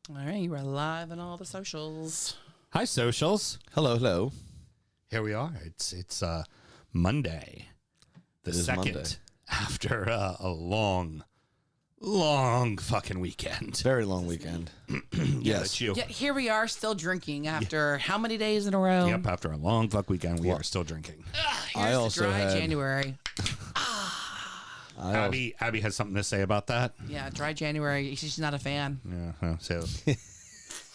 All right, you are live on all the socials. Hi, socials. Hello. Here we are. It's Monday, the second Monday. after a long fucking weekend. Very long weekend. Yes, that's you. Yeah, here we are still drinking after how many days in a row? Yep, after a long fuck weekend, we are still drinking. Here's I the also dry had- January. Abby has something to say about that. Yeah, dry January. She's not a fan. Yeah, so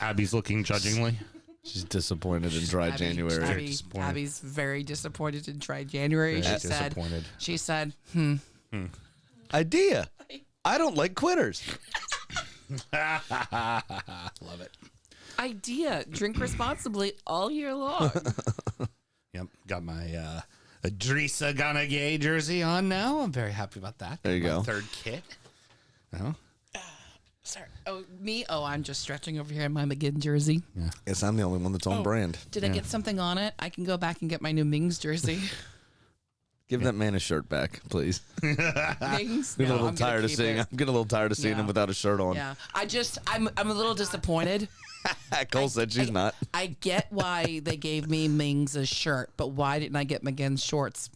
Abby's looking judgingly. She's disappointed in dry January. disappointed. Abby's very disappointed in dry January. Very She disappointed. said, Idea. I don't like quitters. Love it. idea, drink responsibly all year long. Yep, got my Adrisa Ganagay jersey on now. I'm very happy about that. There you My go. Third kit. Oh, Sorry. Oh, me? Oh, I'm just stretching over here in my McGinn jersey. Guess I'm the only one that's on brand. Did I get something on it? I can go back and get my new Mings jersey. Give that man a shirt back, please. Mings? I'm No, getting a little I'm gonna tired of keep seeing. it. I'm getting a little tired of seeing Yeah. him without a shirt on. Yeah, I'm a little disappointed. Cole said she's not. I get why they gave me Mings a shirt, but why didn't I get McGinn's shorts?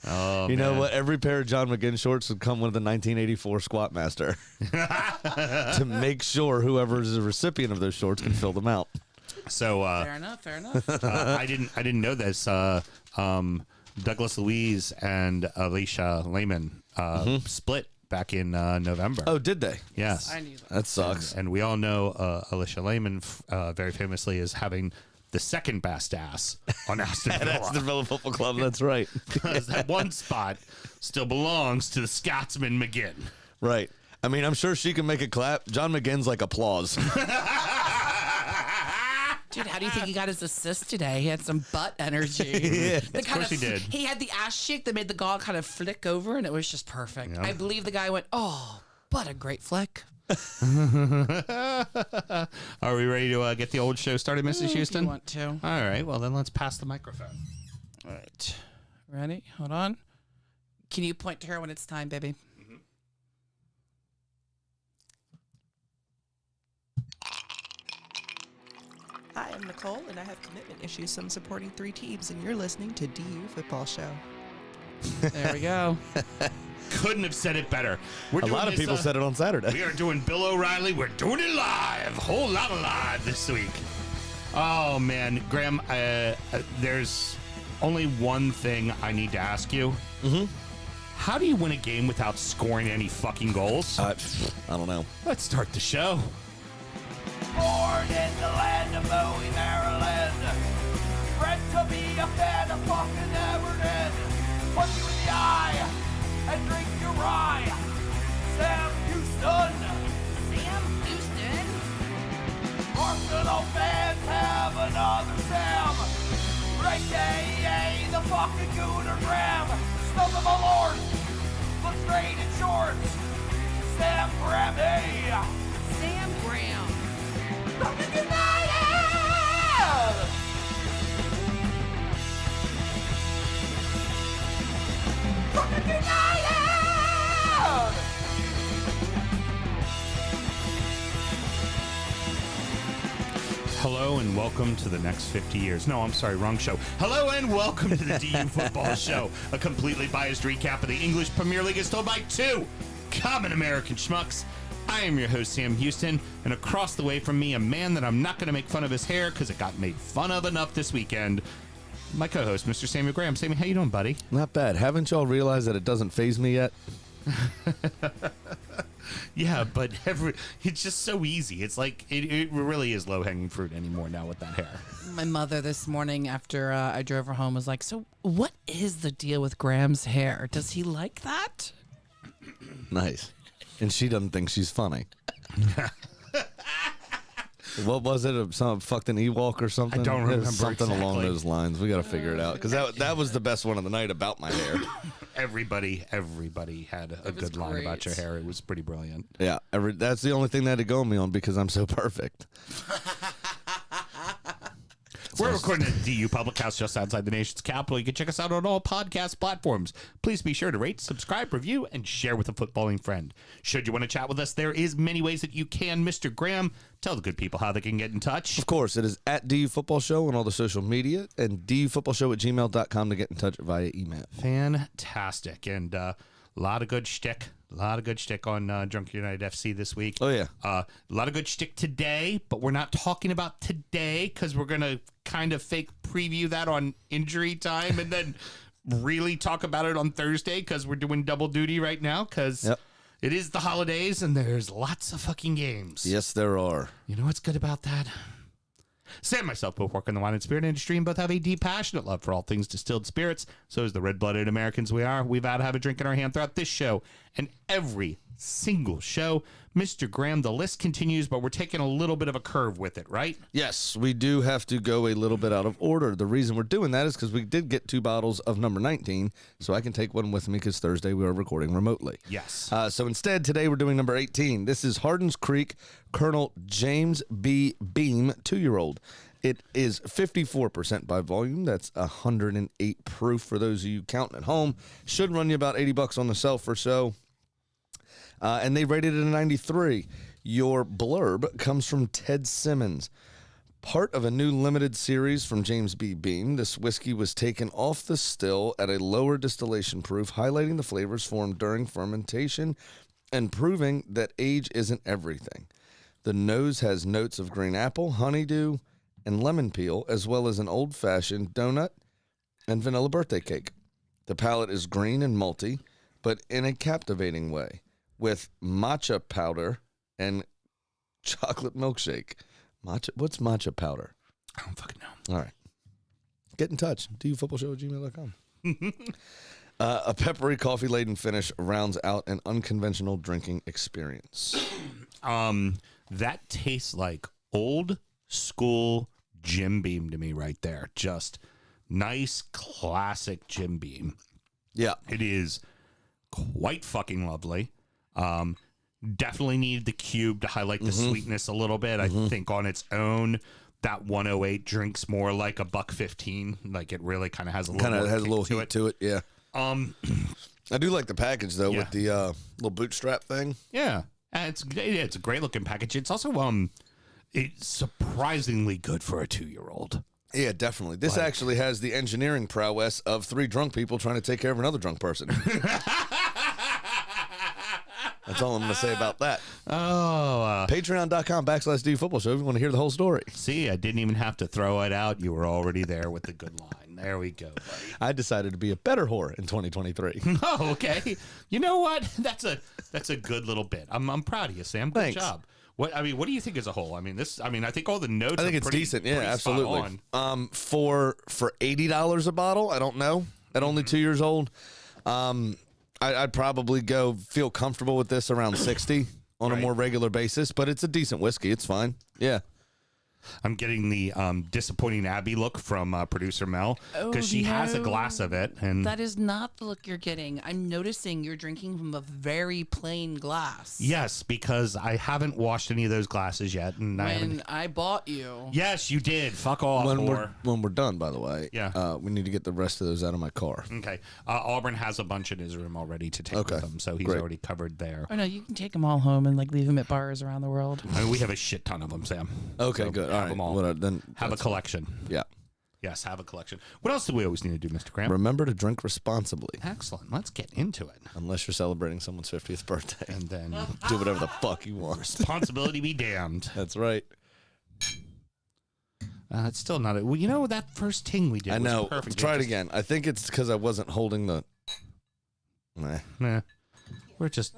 oh, You know what? Every pair of John McGinn shorts would come with a 1984 Squat Master to make sure whoever is the recipient of those shorts can fill them out. So Fair enough. I didn't know this. Douglas Louise and Alicia Lehman split back in November. Oh, did they? Yes. I knew that. That sucks. And we all know Alicia Lehman very famously is having the second best ass on Aston Villa. That's the Villa Football Club. That's right. Because that one spot still belongs to the Scotsman McGinn. Right. I mean, I'm sure she can make a clap. John McGinn's like applause. Dude, how do you think he got his assist today? He had some butt energy. Yeah. Of course he did. He had the ass shake that made the gall kind of flick over, and it was just perfect. Yeah. I believe the guy went, "Oh, what a great flick." Are we ready to get the old show started, Mrs. If Houston? you want to. All right. Well, then let's pass the microphone. All right. Ready? Hold on. Can you point to her when it's time, baby? Hi, I'm Nicole, and I have commitment issues, so I'm supporting 3 teams, and you're listening to DU Football Show. There we go. Couldn't have said it better. We're A lot of people said it on Saturday. We are doing Bill O'Reilly. We're doing it live. Whole lot of live this week. Oh, man. Graham, there's only one thing I need to ask you. Mm-hmm. How do you win a game without scoring any fucking goals? I don't know. Let's start the show. Born in the land of Bowie, Maryland. Bred to be a fan of fucking Everton. Punch you in the eye and drink your rye. Sam Houston. Sam Houston. Arsenal fans have another Sam. AKA the fucking Gooner Graham. Stump of a lord. Look straight in shorts. Sam Graham, hey. Sam Graham. Fucking United! Fucking United! Hello and welcome to the next 50 years. No, I'm sorry, wrong show. Hello and welcome to the DU Football Show, a completely biased recap of the English Premier League as told by two common American schmucks. I am your host, Sam Houston, and across the way from me, a man that I'm not going to make fun of his hair because it got made fun of enough this weekend, my co-host, Mr. Samuel Graham. Sammy, how you doing, buddy? Not bad. Haven't y'all realized that it doesn't faze me yet? Yeah, but it's just so easy. It's like, it really is low-hanging fruit anymore now with that hair. My mother this morning after I drove her home was like, "So what is the deal with Graham's hair? Does he like that?" Nice. And she doesn't think she's funny. What was it? Some fucked an Ewok or something? I don't It was remember something along exactly. those lines. We got to figure it out because that was the best one of the night about my hair. Everybody had a was good line about great. your hair. It was pretty brilliant. Yeah, that's the only thing that had to go on me on because I'm so perfect. We're recording at DU Public House just outside the nation's capital. You can check us out on all podcast platforms. Please be sure to rate, subscribe, review, and share with a footballing friend. Should you want to chat with us, there is many ways that you can. Mr. Graham, tell the good people how they can get in touch. Of course, it is at DU Football Show on all the social media and dufootballshow@gmail.com to get in touch via email. Fantastic. And a lot of good shtick. A lot of good shtick on Drunk United FC this week. Oh, yeah. A lot of good shtick today, but we're not talking about today because we're going to kind of fake preview that on injury time and then really talk about it on Thursday because we're doing double duty right now because it is the holidays and there's lots of fucking games. Yes, there are. You know what's good about that? Sam and myself both work in the wine and spirit industry and both have a deep, passionate love for all things distilled spirits. So as the red-blooded Americans we are, we've had to have a drink in our hand throughout this show and every single show. Mr. Graham, the list continues, but we're taking a little bit of a curve with it, right? Yes, we do have to go a little bit out of order. The reason we're doing that is because we did get 2 bottles of number 19, so I can take one with me because Thursday we are recording remotely. Yes. So instead, today we're doing number 18. This is Hardin's Creek Colonel James B. Beam, 2-year-old. It is 54% by volume. That's 108 proof for those of you counting at home. Should run you about $80 on the shelf or so. And they rated it a 93. Your blurb comes from Ted Simmons. Part of a new limited series from James B. Beam, this whiskey was taken off the still at a lower distillation proof, highlighting the flavors formed during fermentation and proving that age isn't everything. The nose has notes of green apple, honeydew, and lemon peel, as well as an old-fashioned donut and vanilla birthday cake. The palate is green and malty, but in a captivating way, with matcha powder and chocolate milkshake. What's matcha powder? I don't fucking know. All right. Get in touch. dufootballshow@gmail.com. A peppery, coffee-laden finish rounds out an unconventional drinking experience. That tastes like old school Jim Beam to me right there. Just nice, classic Jim Beam. Yeah. It is quite fucking lovely. Definitely needed the cube to highlight the sweetness a little bit. I think on its own, that 108 drinks more like a $1.15. Like it really kind of has a little heat to it. Yeah. I do like the package though with the little bootstrap thing. Yeah, it's a great looking package. It's also it's surprisingly good for a 2-year-old. Yeah, definitely. This actually has the engineering prowess of 3 drunk people trying to take care of another drunk person. That's all I'm going to say about that. Patreon.com/DU Football Show if you want to hear the whole story. See, I didn't even have to throw it out. You were already there with the good line. There we go, buddy. I decided to be a better whore in 2023. Oh, okay. You know what? That's a good little bit. I'm proud of you, Sam. Good Thanks. job. What do you think as a whole? I think all the notes. I think are it's pretty, decent. Yeah, pretty absolutely. spot on. For $80 a bottle, I don't know. At only 2 years old, I'd probably feel comfortable with this around 60 on a more regular basis. But it's a decent whiskey. It's fine. Yeah. I'm getting the disappointing Abby look from producer Mel because she has a glass of it, and That is not the look you're getting. I'm noticing you're drinking from a very plain glass. yes, because I haven't washed any of those glasses yet, and When I bought you. yes, you did. Fuck off. When we're done, by the way. Yeah. We need to get the rest of those out of my car. Okay. Auburn has a bunch in his room already to take Okay. with him, so he's Great. already covered there. Oh, no, you can take them all home and leave them at bars around the world. I mean, we have a shit ton of them, Sam. Okay, So good. have All right. them all. Well, then Have a that's- collection. Yeah. Yes, have a collection. What else do we always need to do, Mr. Graham? Remember to drink responsibly. Excellent. Let's get into it. Unless you're celebrating someone's 50th birthday. And then Do whatever the fuck you want. responsibility be damned. That's right. It's still not a... Well, you know, that first ting we did I know. was perfect. Try it again. I think it's because I wasn't holding the... Nah, Nah. We're just...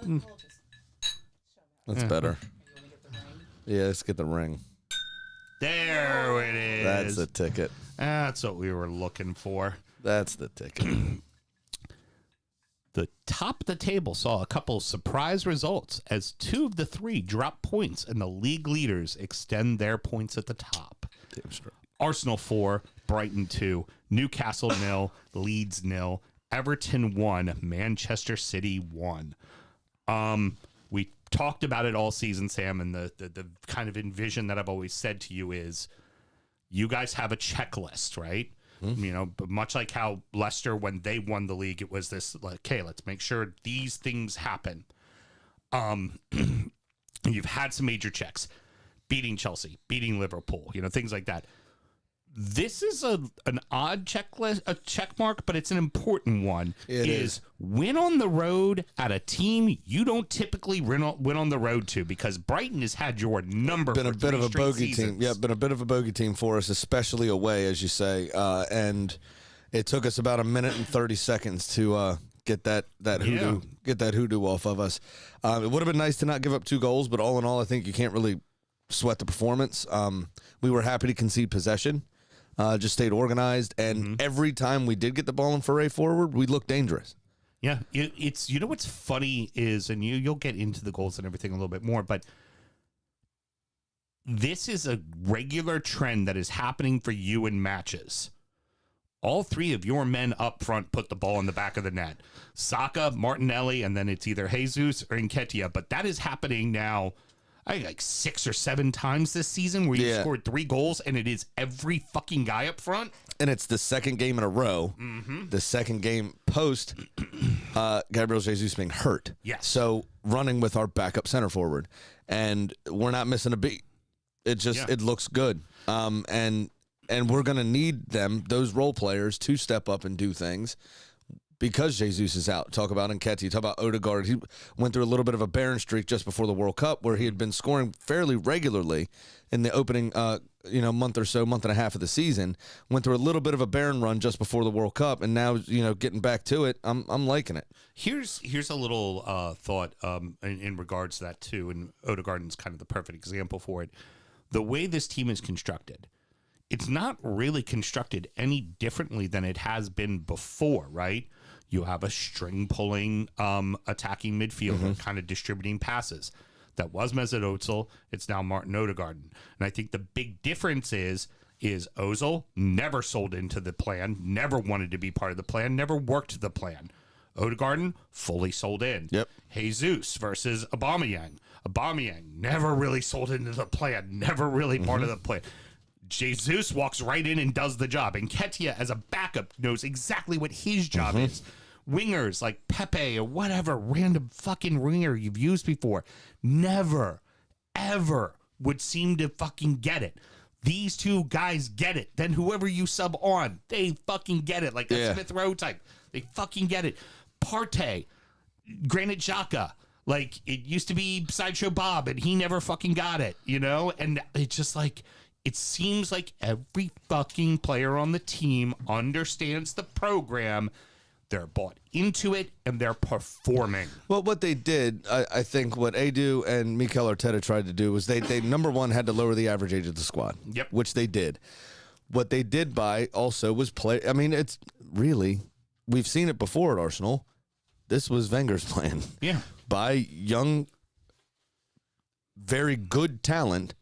that's better. Yeah, let's get the ring. There it is. That's the ticket. That's what we were looking for. That's the ticket. The top of the table saw a couple surprise results as 2 of the 3 dropped points and the league leaders extend their points at the top. Damn straight. Arsenal 4, Brighton 2, Newcastle 0, Leeds 0, Everton 1, Manchester City 1. We talked about it all season, Sam, and the kind of envision that I've always said to you is you guys have a checklist, right? You know, but much like how Leicester, when they won the league, it was this like, okay, let's make sure these things happen. You've had some major checks, beating Chelsea, beating Liverpool, you know, things like that. This is an odd checklist, a check mark, but it's an important one. It is. Win on the road at a team you don't typically win on the road to, because Brighton has had your number. Been for a bit of a bogey seasons. team. Yeah, been a bit of a bogey team for us, especially away, as you say. And it took us about a minute and 30 seconds to get that hoodoo off of us. It would have been nice to not give up 2 goals, but all in all, I think you can't really sweat the performance. We were happy to concede possession. Just stayed organized, and every time we did get the ball in foray forward, we looked dangerous. Yeah, it's you know what's funny is, and you'll get into the goals and everything a little bit more, but this is a regular trend that is happening for you in matches. All 3 of your men up front put the ball in the back of the net. Saka, Martinelli, and then it's either Jesus or Nketiah, but that is happening now. I think like 6 or 7 times this season where you scored 3 goals, and it is every fucking guy up front. And it's the second game in a row. The second game post Gabriel Jesus being hurt. Yes. So running with our backup center forward, and we're not missing a beat. It just it looks good. And we're gonna need those role players to step up and do things. Because Jesus is out. Talk about Nketiah. Talk about Odegaard. He went through a little bit of a barren streak just before the World Cup, where he had been scoring fairly regularly in the opening, month and a half of the season. Went through a little bit of a barren run just before the World Cup, and now getting back to it. I'm liking it. Here's a little thought in regards to that too, and Odegaard is kind of the perfect example for it. The way this team is constructed, it's not really constructed any differently than it has been before, right? You have a string-pulling, attacking midfielder, kind of distributing passes. That was Mesut Ozil. It's now Martin Odegaard. And I think the big difference is Ozil never sold into the plan, never wanted to be part of the plan, never worked the plan. Odegaard fully sold in. Yep. Jesus versus Aubameyang. Aubameyang never really sold into the plan, never really part of the plan. Jesus walks right in and does the job. And Nketiah, as a backup, knows exactly what his job is. Wingers like Pepe or whatever random fucking winger you've used before never, ever would seem to fucking get it. These 2 guys get it. Then whoever you sub on, they fucking get it. Like a Smith Rowe type. They fucking get it. Partey, Granit Xhaka. Like, it used to be Sideshow Bob, and he never fucking got it, And it's just like... It seems like every fucking player on the team understands the program. They're bought into it, and they're performing. Well, what they did, I think what Edu and Mikel Arteta tried to do was they number one, had to lower the average age of the squad. Yep. Which they did. What they did by also was play. I mean, it's really, we've seen it before at Arsenal. This was Wenger's plan. Yeah. By young, very good talent,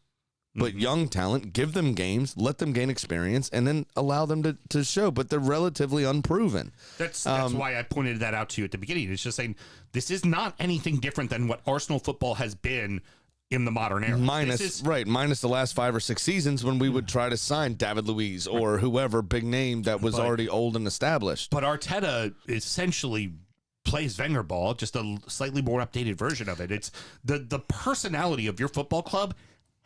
but young talent, give them games, let them gain experience, and then allow them to show. But they're relatively unproven. That's why I pointed that out to you at the beginning. It's just saying this is not anything different than what Arsenal football has been in the modern era. Minus the last 5 or 6 seasons when we would try to sign David Luiz or whoever, big name that was already old and established. But Arteta essentially plays Wenger ball, just a slightly more updated version of it. It's the personality of your football club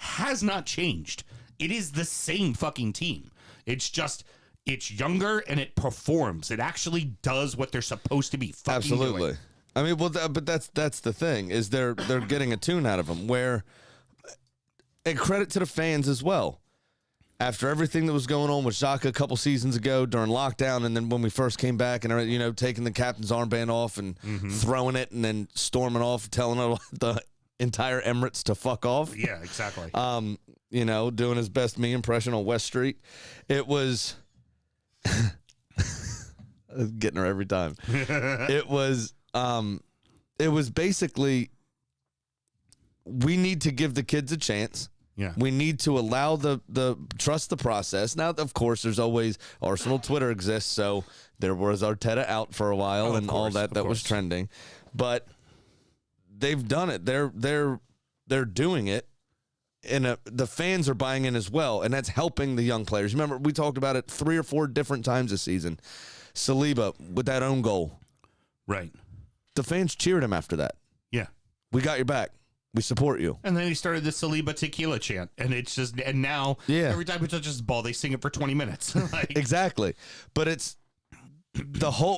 has not changed. It is the same fucking team. It's just, it's younger and it performs. It actually does what they're supposed to be fucking Absolutely. doing. I mean, well, but that's the thing, is they're getting a tune out of them, where, and credit to the fans as well. After everything that was going on with Xhaka a couple seasons ago during lockdown, and then when we first came back and, taking the captain's armband off and throwing it and then storming off, telling the entire Emirates to fuck off. Yeah, exactly. Doing his best me impression on West Street. It was getting her every time. It was basically, we need to give the kids a chance. Yeah. We need to allow the trust the process. Now, of course, there's always Arsenal Twitter exists, so there was Arteta out for a while and all that was trending. But they've done it. They're doing it the fans are buying in as well, and that's helping the young players. Remember, we talked about it 3 or 4 different times this season. Saliba with that own goal. Right. The fans cheered him after that. Yeah. We got your back. We support you. And then he started the Saliba tequila chant, and it's just, and now every time he touches the ball, they sing it for 20 minutes. Like, Exactly. But it's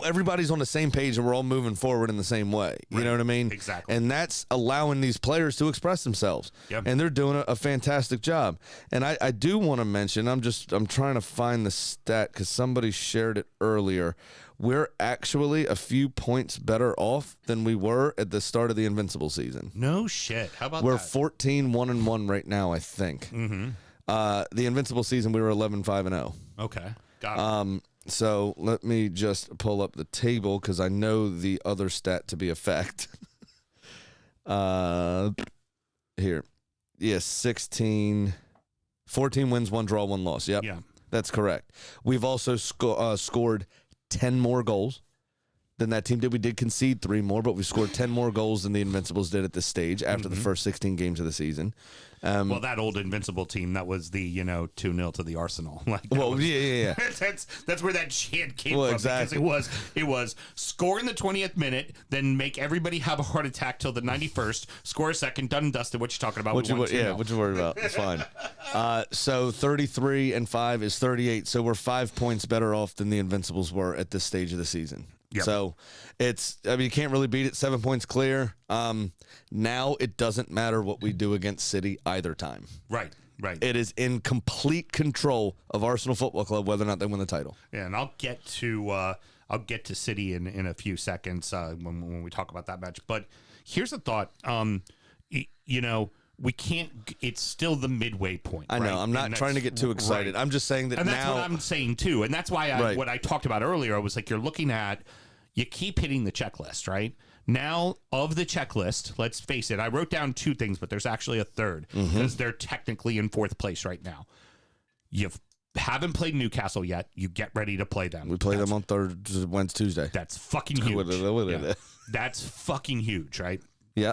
everybody's on the same page, and we're all moving forward in the same way. You know what I mean? Exactly. And that's allowing these players to express themselves. Yep. And they're doing a fantastic job. And I do want to mention, I'm trying to find the stat because somebody shared it earlier. We're actually a few points better off than we were at the start of the Invincible season. No shit. How about We're that? 14-1-1 right now, I think. Mm-hmm. The Invincible season, we were 11-5-0. Okay. Got it. So let me just pull up the table because I know the other stat to be a fact. Here. Yes, 14 wins, 1 draw, 1 loss. Yep. Yeah. That's correct. We've also scored 10 more goals than that team did. We did concede 3 more, but we scored 10 more goals than the Invincibles did at this stage after the first 16 games of the season. Well, that old Invincible team, that was the 2-0 to the Arsenal. Like, Yeah. that's where that chant came Well, from. exactly. Because it was score in the 20th minute, then make everybody have a heart attack till the 91st, score a second, done and dusted. What you talking about? What you worry about? It's fine. So 33-5 is 38. So we're 5 points better off than the Invincibles were at this stage of the season. Yep. So you can't really beat it. 7 points clear. Now it doesn't matter what we do against City either time. Right. It is in complete control of Arsenal Football Club whether or not they win the title. Yeah, and I'll get to City in a few seconds when we talk about that match. But here's a thought. We can't. It's still the midway point. I know. Right? I'm not trying to get too excited. Right. I'm just saying that and now. That's what I'm saying too. And that's why what I talked about earlier, I was like, you're looking at, you keep hitting the checklist, right? Now, of the checklist, let's face it, I wrote down 2 things, but there's actually a third because they're technically in 4th place right now. You haven't played Newcastle yet. You get ready to play them. We play them on Wednesday, Tuesday. That's fucking huge. Yeah. That's fucking huge, right? Yeah,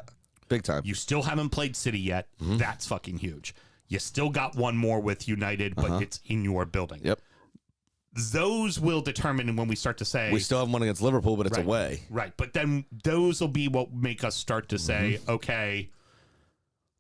big time. You still haven't played City yet. That's fucking huge. You still got one more with United, but it's in your building. Yep. Those will determine when we start to say... We still have one against Liverpool, but it's away. Right, but then those will be what make us start to say, okay,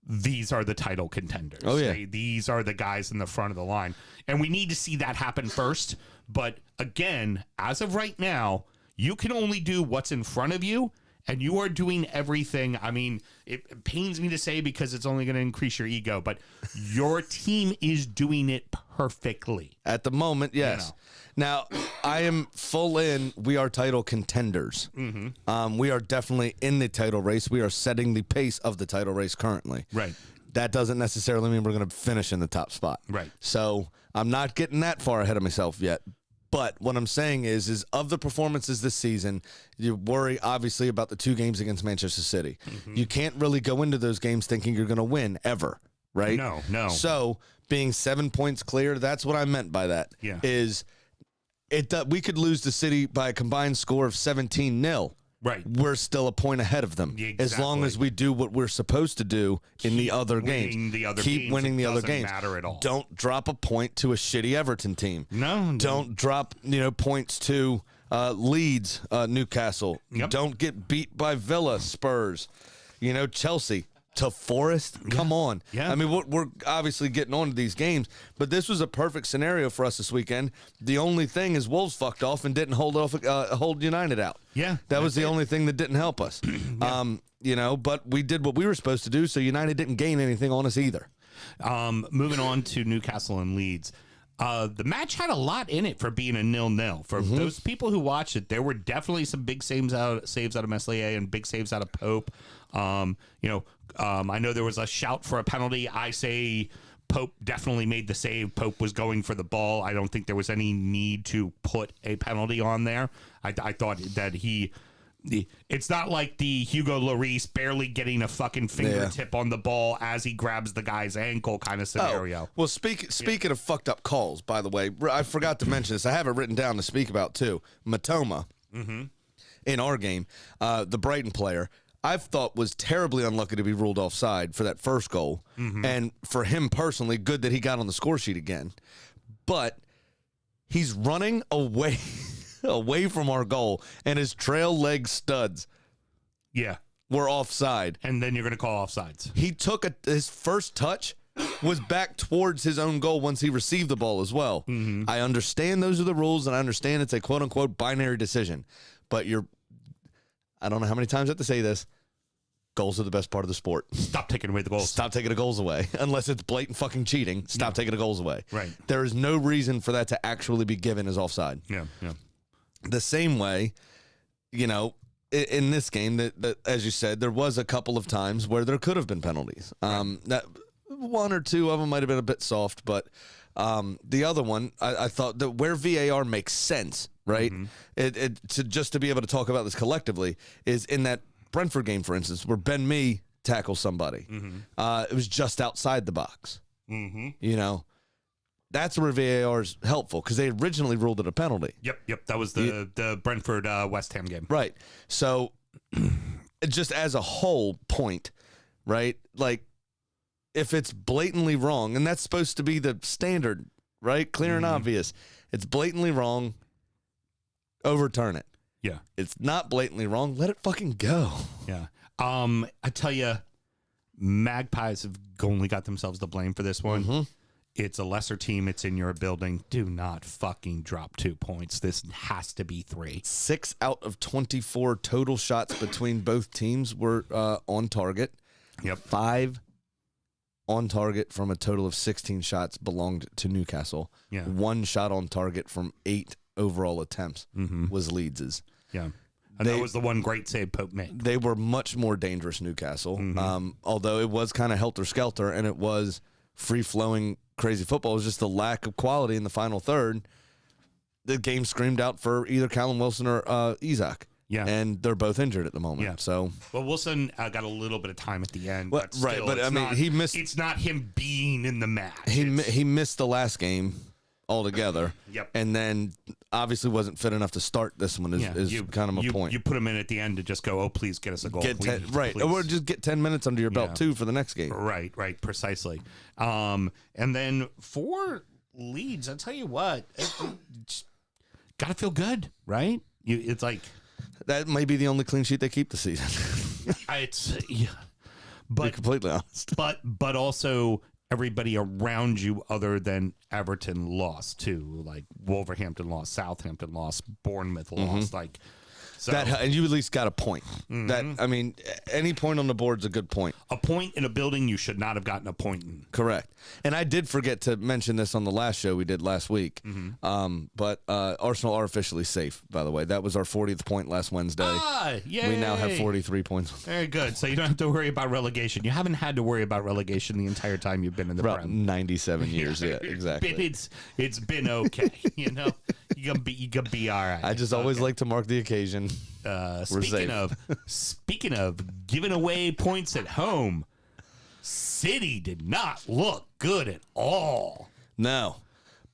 these are the title contenders. Oh, yeah. These are the guys in the front of the line. And we need to see that happen first. But again, as of right now, you can only do what's in front of you, and you are doing everything. I mean, it pains me to say because it's only going to increase your ego, but your team is doing it perfectly. At the moment, yes. Now, I am full in. We are title contenders. We are definitely in the title race. We are setting the pace of the title race currently. Right. That doesn't necessarily mean we're going to finish in the top spot. Right. So I'm not getting that far ahead of myself yet. But what I'm saying is of the performances this season, you worry obviously about the 2 games against Manchester City. You can't really go into those games thinking you're going to win ever, right? No. So being 7 points clear, that's what I meant by that. Yeah. We could lose to City by a combined score of 17-0. Right. We're still a point ahead of them. Exactly. As long as we do what we're supposed to do in the other games. Keep winning the other games. Doesn't matter at all. Don't drop a point to a shitty Everton team. No. Don't drop, points to Leeds, Newcastle. Yep. Don't get beat by Villa, Spurs, Chelsea. To Forest? Come on. Yeah. I mean, we're obviously getting on to these games, but this was a perfect scenario for us this weekend. The only thing is Wolves fucked off and didn't hold United out. Yeah. That was the only thing that didn't help us. But we did what we were supposed to do, so United didn't gain anything on us either. Moving on to Newcastle and Leeds. The match had a lot in it for being a 0-0. For those people who watched it, there were definitely some big saves out of Meslier and big saves out of Pope. I know there was a shout for a penalty. I say Pope definitely made the save. Pope was going for the ball. I don't think there was any need to put a penalty on there. I thought that it's not like the Hugo Lloris barely getting a fucking fingertip on the ball as he grabs the guy's ankle kind of scenario. Oh, well, speaking of fucked up calls, by the way, I forgot to mention this. I have it written down to speak about too. Matoma in our game, the Brighton player. I've thought was terribly unlucky to be ruled offside for that first goal. And for him personally, good that he got on the score sheet again. But he's running away away from our goal, and his trail leg studs were offside. And then you're going to call offsides. He took his first touch was back towards his own goal once he received the ball as well. I understand those are the rules, and I understand it's a quote-unquote binary decision. But I don't know how many times I have to say this, goals are the best part of the sport. Stop taking away the goals. Stop taking the goals away. Unless it's blatant fucking cheating, stop taking the goals away. Right. There is no reason for that to actually be given as offside. Yeah. The same way, in this game, that as you said, there was a couple of times where there could have been penalties. That one or two of them might have been a bit soft, but the other one, I thought that where VAR makes sense, right? To be able to talk about this collectively is in that Brentford game, for instance, where Ben Mee tackles somebody. It was just outside the box. That's where VAR is helpful because they originally ruled it a penalty. Yep. That was the Brentford West Ham game. Right. So just as a whole point, right? Like if it's blatantly wrong, and that's supposed to be the standard, right? Clear and obvious. It's blatantly wrong. Overturn it. Yeah. It's not blatantly wrong. Let it fucking go. Yeah. I tell you, Magpies have only got themselves to blame for this one. It's a lesser team. It's in your building. Do not fucking drop 2 points. This has to be 3. 6 out of 24 total shots between both teams were on target. Yep. 5 on target from a total of 16 shots belonged to Newcastle. Yeah. 1 shot on target from 8 overall attempts was Leeds's. Yeah. And that was the one great save Pope made. They were much more dangerous, Newcastle. Although it was kind of helter-skelter and it was free-flowing crazy football. It was just the lack of quality in the final third. The game screamed out for either Callum Wilson or Isaac. Yeah. And they're both injured at the moment. Yeah. So, well, Wilson got a little bit of time at the end. Well, but still, right, but, it's I mean, not- he missed- It's not him being in the match. he missed the last game altogether. Yep. And then obviously wasn't fit enough to start this one is kind of my point. You put him in at the end to just go, oh, please get us a goal. Get 10, please, right. please. Or just get 10 minutes under your belt, Yeah. too, for the next game. Right, precisely. And then for Leeds, I'll tell you what, got to feel good, right? It's like... That may be the only clean sheet they keep this season. To be completely honest. But also everybody around you other than Everton lost too. Like Wolverhampton lost, Southampton lost, Bournemouth lost. Like so And you at least got a point. That I mean, any point on the board is a good point. a point in a building you should not have gotten a point in. Correct. And I did forget to mention this on the last show we did last week. But Arsenal are officially safe, by the way. That was our 40th point last Wednesday. Yay. We now have 43 points. Very good. So you don't have to worry about relegation. You haven't had to worry about relegation the entire time you've been in the About Prem. 97 years. Yeah, exactly. It's been okay. You know, you gonna be all right. I just always like to mark the occasion. Speaking of giving away points at home, City did not look good at all. No.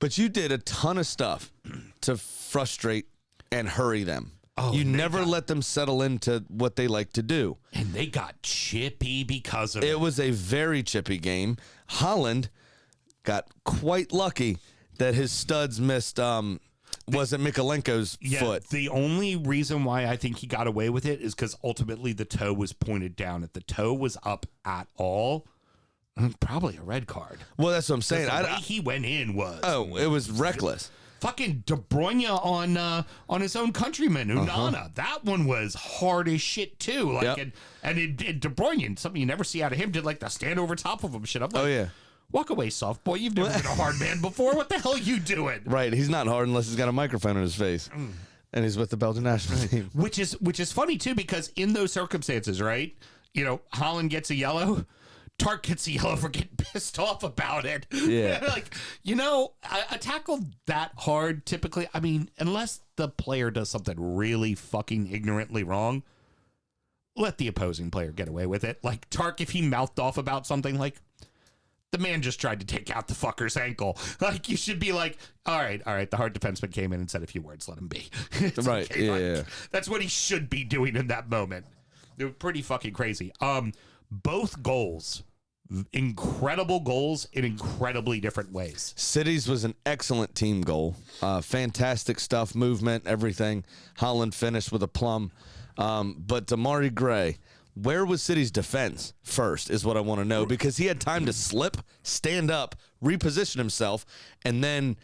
But you did a ton of stuff to frustrate and hurry them. You never let them settle into what they like to do. And they got chippy because of it. It was a very chippy game. Holland got quite lucky that his studs missed wasn't Mikalenko's foot. The only reason why I think he got away with it is because ultimately the toe was pointed down. If the toe was up at all, probably a red card. Well, that's what I'm saying. The way he went in was it was reckless. fucking De Bruyne on his own countryman Unana. That one was hard as shit too. Like and De Bruyne, something you never see out of him, did like the stand over top of him shit. I'm like, walk away, soft boy. You've never been a hard man before. What the hell are you doing? Right. He's not hard unless he's got a microphone in his face. And he's with the Belgian national team. Which is funny too, because in those circumstances, right? You know, Holland gets a yellow. Tark gets a yellow for getting pissed off about it. Yeah. Like, you know, a tackle that hard typically, I mean, unless the player does something really fucking ignorantly wrong, let the opposing player get away with it. Like Tark, if he mouthed off about something, like, the man just tried to take out the fucker's ankle. Like, you should be like, all right. The hard defenseman came in and said a few words, let him be. It's Right, okay. yeah. That's what he should be doing in that moment. They were pretty fucking crazy. Both goals, incredible goals in incredibly different ways. City's was an excellent team goal. Fantastic stuff, movement, everything. Holland finished with a plum. But Damari Gray, where was City's defense first is what I want to know, because he had time to slip, stand up, reposition himself, and then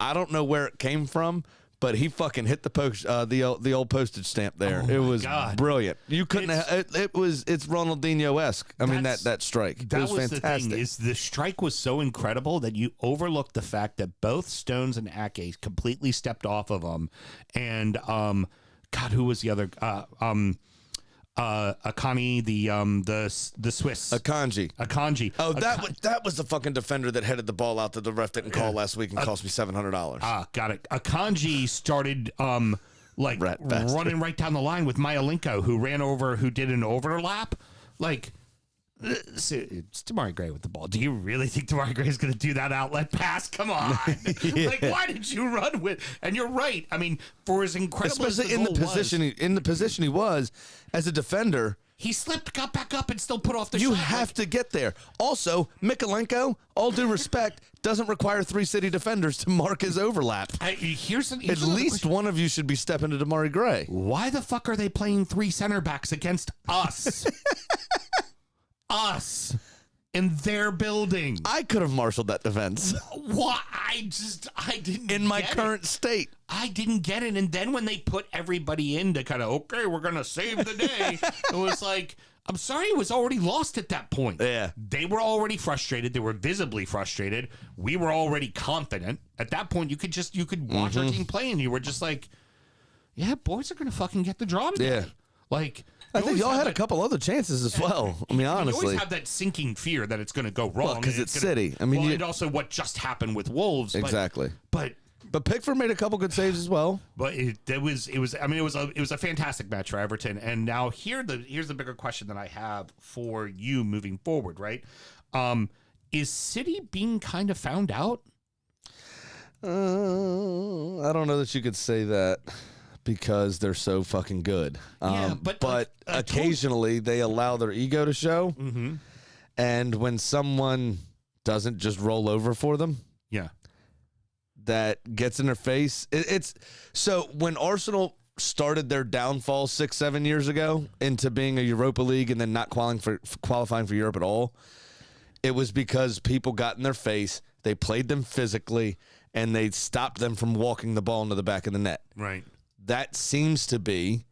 I don't know where it came from, but he fucking hit the post, the old postage stamp there. Oh it my was God. brilliant. You couldn't. It's Ronaldinho-esque. I mean that strike. That was fantastic. the thing, is the strike was so incredible that you overlooked the fact that both Stones and Ake completely stepped off of him, and God, who was the other? Akani, the Swiss. Akanji. Oh, that was the fucking defender that headed the ball out that the ref didn't call last week and cost me $700. Got it. Akanji started running right down the line with Myalenko, who did an overlap. Like, it's Damari Gray with the ball. Do you really think Damari Gray is going to do that outlet pass? Come on. Like, why did you run with? And you're right. I mean, for as incredible especially as in the position he was as a defender, he slipped, got back up, and still put off the shot. you have to get there. Also, Mikalenko, all due respect, doesn't require 3 City defenders to mark his overlap. Here's At least one of you should be stepping to Damari Gray. why the fuck are they playing 3 center backs against us? Us in their building. I could have marshaled that defense Why? I didn't in my get current it. state. I didn't get it. And then when they put everybody in to kind of, okay, we're going to save the day, it was like, I'm sorry, it was already lost at that point. Yeah. They were already frustrated. They were visibly frustrated. We were already confident. At that point, you could watch our team play, and you were just like, yeah, boys are going to fucking get the draw today. Yeah. Like, I think y'all had a couple other chances as well. I mean, you honestly. always have that sinking fear that it's going to go wrong. Well, 'cause and it's City. I mean, and also what just happened with Wolves. Exactly. But Pickford made a couple good saves as well. it was a fantastic match for Everton. And now here's the bigger question that I have for you moving forward, right? Is City being kind of found out? I don't know that you could say that, because they're so fucking good. Yeah, but occasionally they allow their ego to show. Mm-hmm. And when someone doesn't just roll over for them, Yeah. that gets in their face. It's so when Arsenal started their downfall 6-7 years ago into being a Europa League and then not qualifying for Europe at all, it was because people got in their face, they played them physically, and they stopped them from walking the ball into the back of the net. Right. That seems to be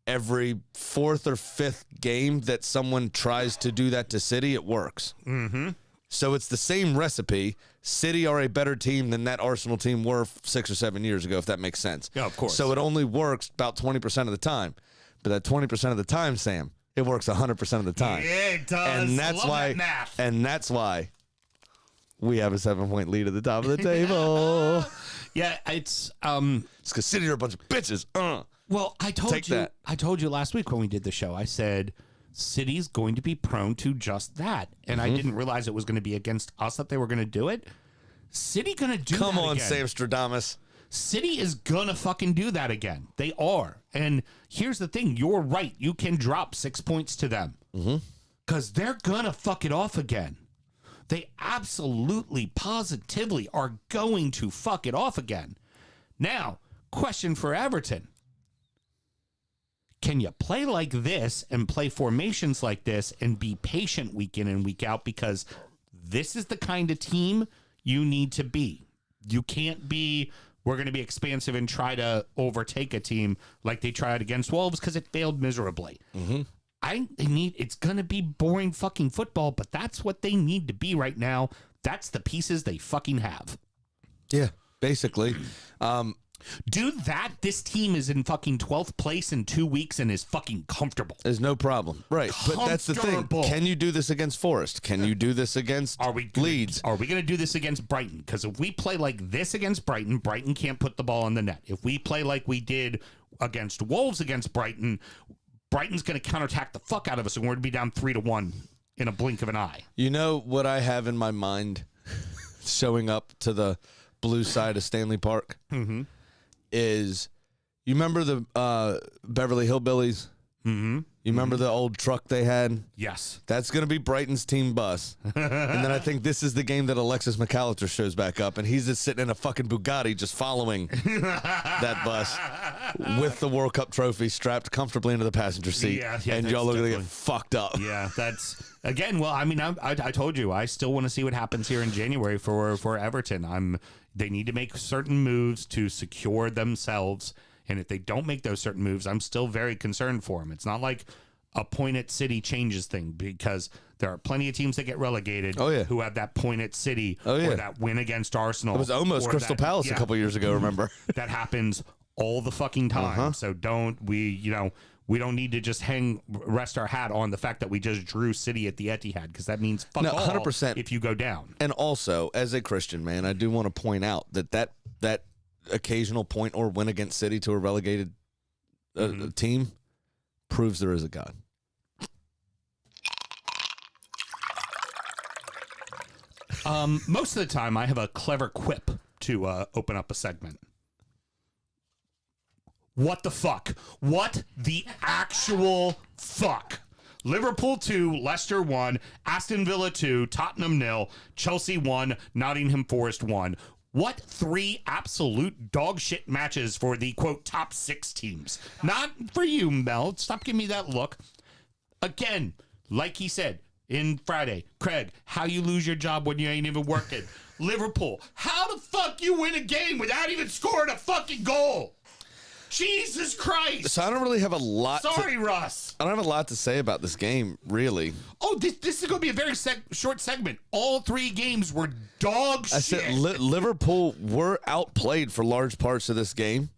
every 4th or 5th game that someone tries to do that to City, it works. Mm-hmm. So it's the same recipe. City are a better team than that Arsenal team were 6 or 7 years ago, if that makes sense. Yeah, of course. So it only works about 20% of the time. But that 20% of the time, Sam, it works 100% of the time. Yeah, it does. And that's Love why. that math. And that's why we have a 7-point lead at the top of the table. Yeah, it's It's because City are a bunch of bitches. Well, I Take that. told you last week when we did the show. I said City's going to be prone to just that, and I didn't realize it was going to be against us that they were going to do it. City going to do Come that on, again. Sam Stradamus. City is going to fucking do that again. They are. And here's the thing. You're right. You can drop 6 points to them because they're going to fuck it off again. They absolutely, positively are going to fuck it off again. Now, question for Everton. Can you play like this and play formations like this and be patient week in and week out? Because this is the kind of team you need to be. You can't be, we're going to be expansive and try to overtake a team like they tried against Wolves because it failed miserably. It's going to be boring fucking football, but that's what they need to be right now. That's the pieces they fucking have. Yeah, basically. Do that. This team is in fucking 12th place in 2 weeks and is fucking comfortable. There's no problem. Right. But that's the thing. Comfortable. Can you do this against Forest? Can you do this against Leeds? Are we going to do this against Brighton? Because if we play like this against Brighton, Brighton can't put the ball on the net. If we play like we did against Wolves against Brighton, Brighton's going to counterattack the fuck out of us, and we're going to be down 3-1 in a blink of an eye. You know what I have in my mind showing up to the blue side of Stanley Park? Mm-hmm. Is you remember the Beverly Hillbillies Mm-hmm. You remember the old truck they had? Yes. That's going to be Brighton's team bus. And then I think this is the game that Alexis McAllister shows back up, and he's just sitting in a fucking Bugatti just following that bus with the World Cup trophy strapped comfortably into the passenger seat. Yeah, and y'all are going to get fucked up. Yeah, that's again. Well, I mean, I told you, I still want to see what happens here in January for Everton. They need to make certain moves to secure themselves, and if they don't make those certain moves, I'm still very concerned for them. It's not like a point at City changes thing, because there are plenty of teams that get relegated who have that point at City or that win against Arsenal. It was almost Crystal Palace a couple years ago, remember? That happens all the fucking time. So we don't need to just rest our hat on the fact that we just drew City at the Etihad, because that means fuck all 100%. if you go down. And also, as a Christian man, I do want to point out that occasional point or win against City to a relegated team proves there is a God. Most of the time, I have a clever quip to open up a segment. What the fuck? What the actual fuck? Liverpool 2, Leicester 1, Aston Villa 2, Tottenham 0, Chelsea 1, Nottingham Forest 1. What 3 absolute dog shit matches for the, quote, top 6 teams? Not for you, Mel. Stop giving me that look. Again, like he said in Friday, Craig, how you lose your job when you ain't even working. Liverpool, how the fuck you win a game without even scoring a fucking goal? Jesus Christ. So I don't really have a lot. Sorry, Russ. I don't have a lot to say about this game, really. Oh, this is going to be a very short segment. All 3 games were dog shit. I said Liverpool were outplayed for large parts of this game,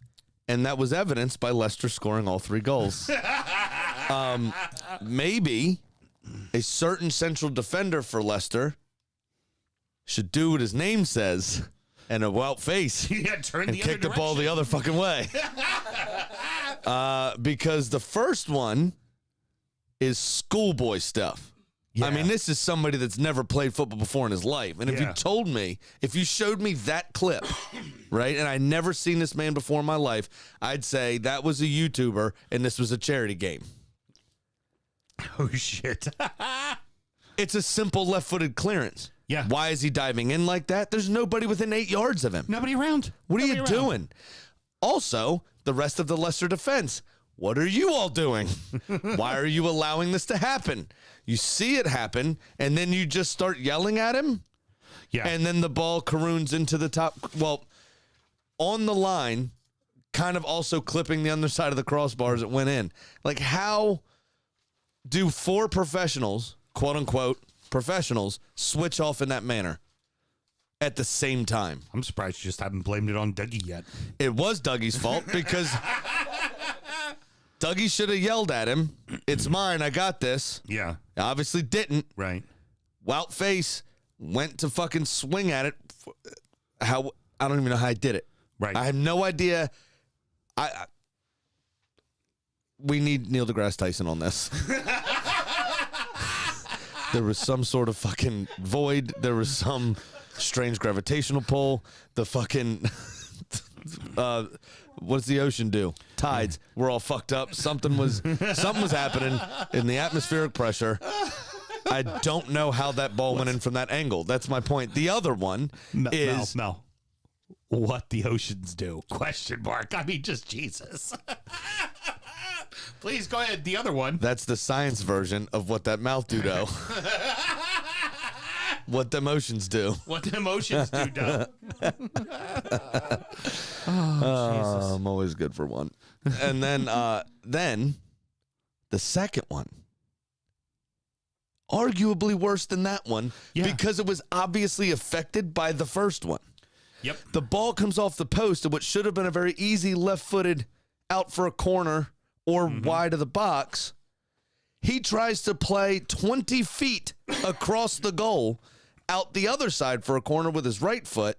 and that was evidenced by Leicester scoring all 3 goals. Maybe a certain central defender for Leicester should do what his name says and a wild face turn and kick the ball the other fucking way. Because the first one is schoolboy stuff. Yeah. I mean, this is somebody that's never played football before in his life. And if you showed me that clip, right, and I never seen this man before in my life, I'd say that was a YouTuber and this was a charity game. Oh, shit. It's a simple left-footed clearance. Yeah. Why is he diving in like that? There's nobody within 8 yards of him. Nobody around. What are you doing? Also, the rest of the Leicester defense, what are you all doing? Why are you allowing this to happen? You see it happen, and then you just start yelling at him? Yeah. And then the ball caroons into the top. Well, on the line, kind of also clipping the underside of the crossbar as it went in. Like, how do 4 professionals, quote-unquote, professionals, switch off in that manner at the same time? I'm surprised you just haven't blamed it on Dougie yet. It was Dougie's fault because Dougie should have yelled at him. It's mine. I got this. Yeah. Obviously didn't. Right. Wout Face went to fucking swing at it. I don't even know how I did it. Right. I have no idea. We need Neil deGrasse Tyson on this. There was some sort of fucking void. There was some strange gravitational pull. The fucking what does the ocean do? Tides. We're all fucked up. Something was happening in the atmospheric pressure. I don't know how that ball went in from that angle. That's my point. The other one is Mel. What the oceans do? Question mark. I mean, just Jesus. Please go ahead. The other one. That's the science version of what that mouth do. What the emotions do. What the emotions do, Doe. Oh, I'm always good for one. And then the second one, arguably worse than that one, because it was obviously affected by the first one. Yep. The ball comes off the post, and what should have been a very easy left-footed out for a corner or wide of the box, he tries to play 20 feet across the goal out the other side for a corner with his right foot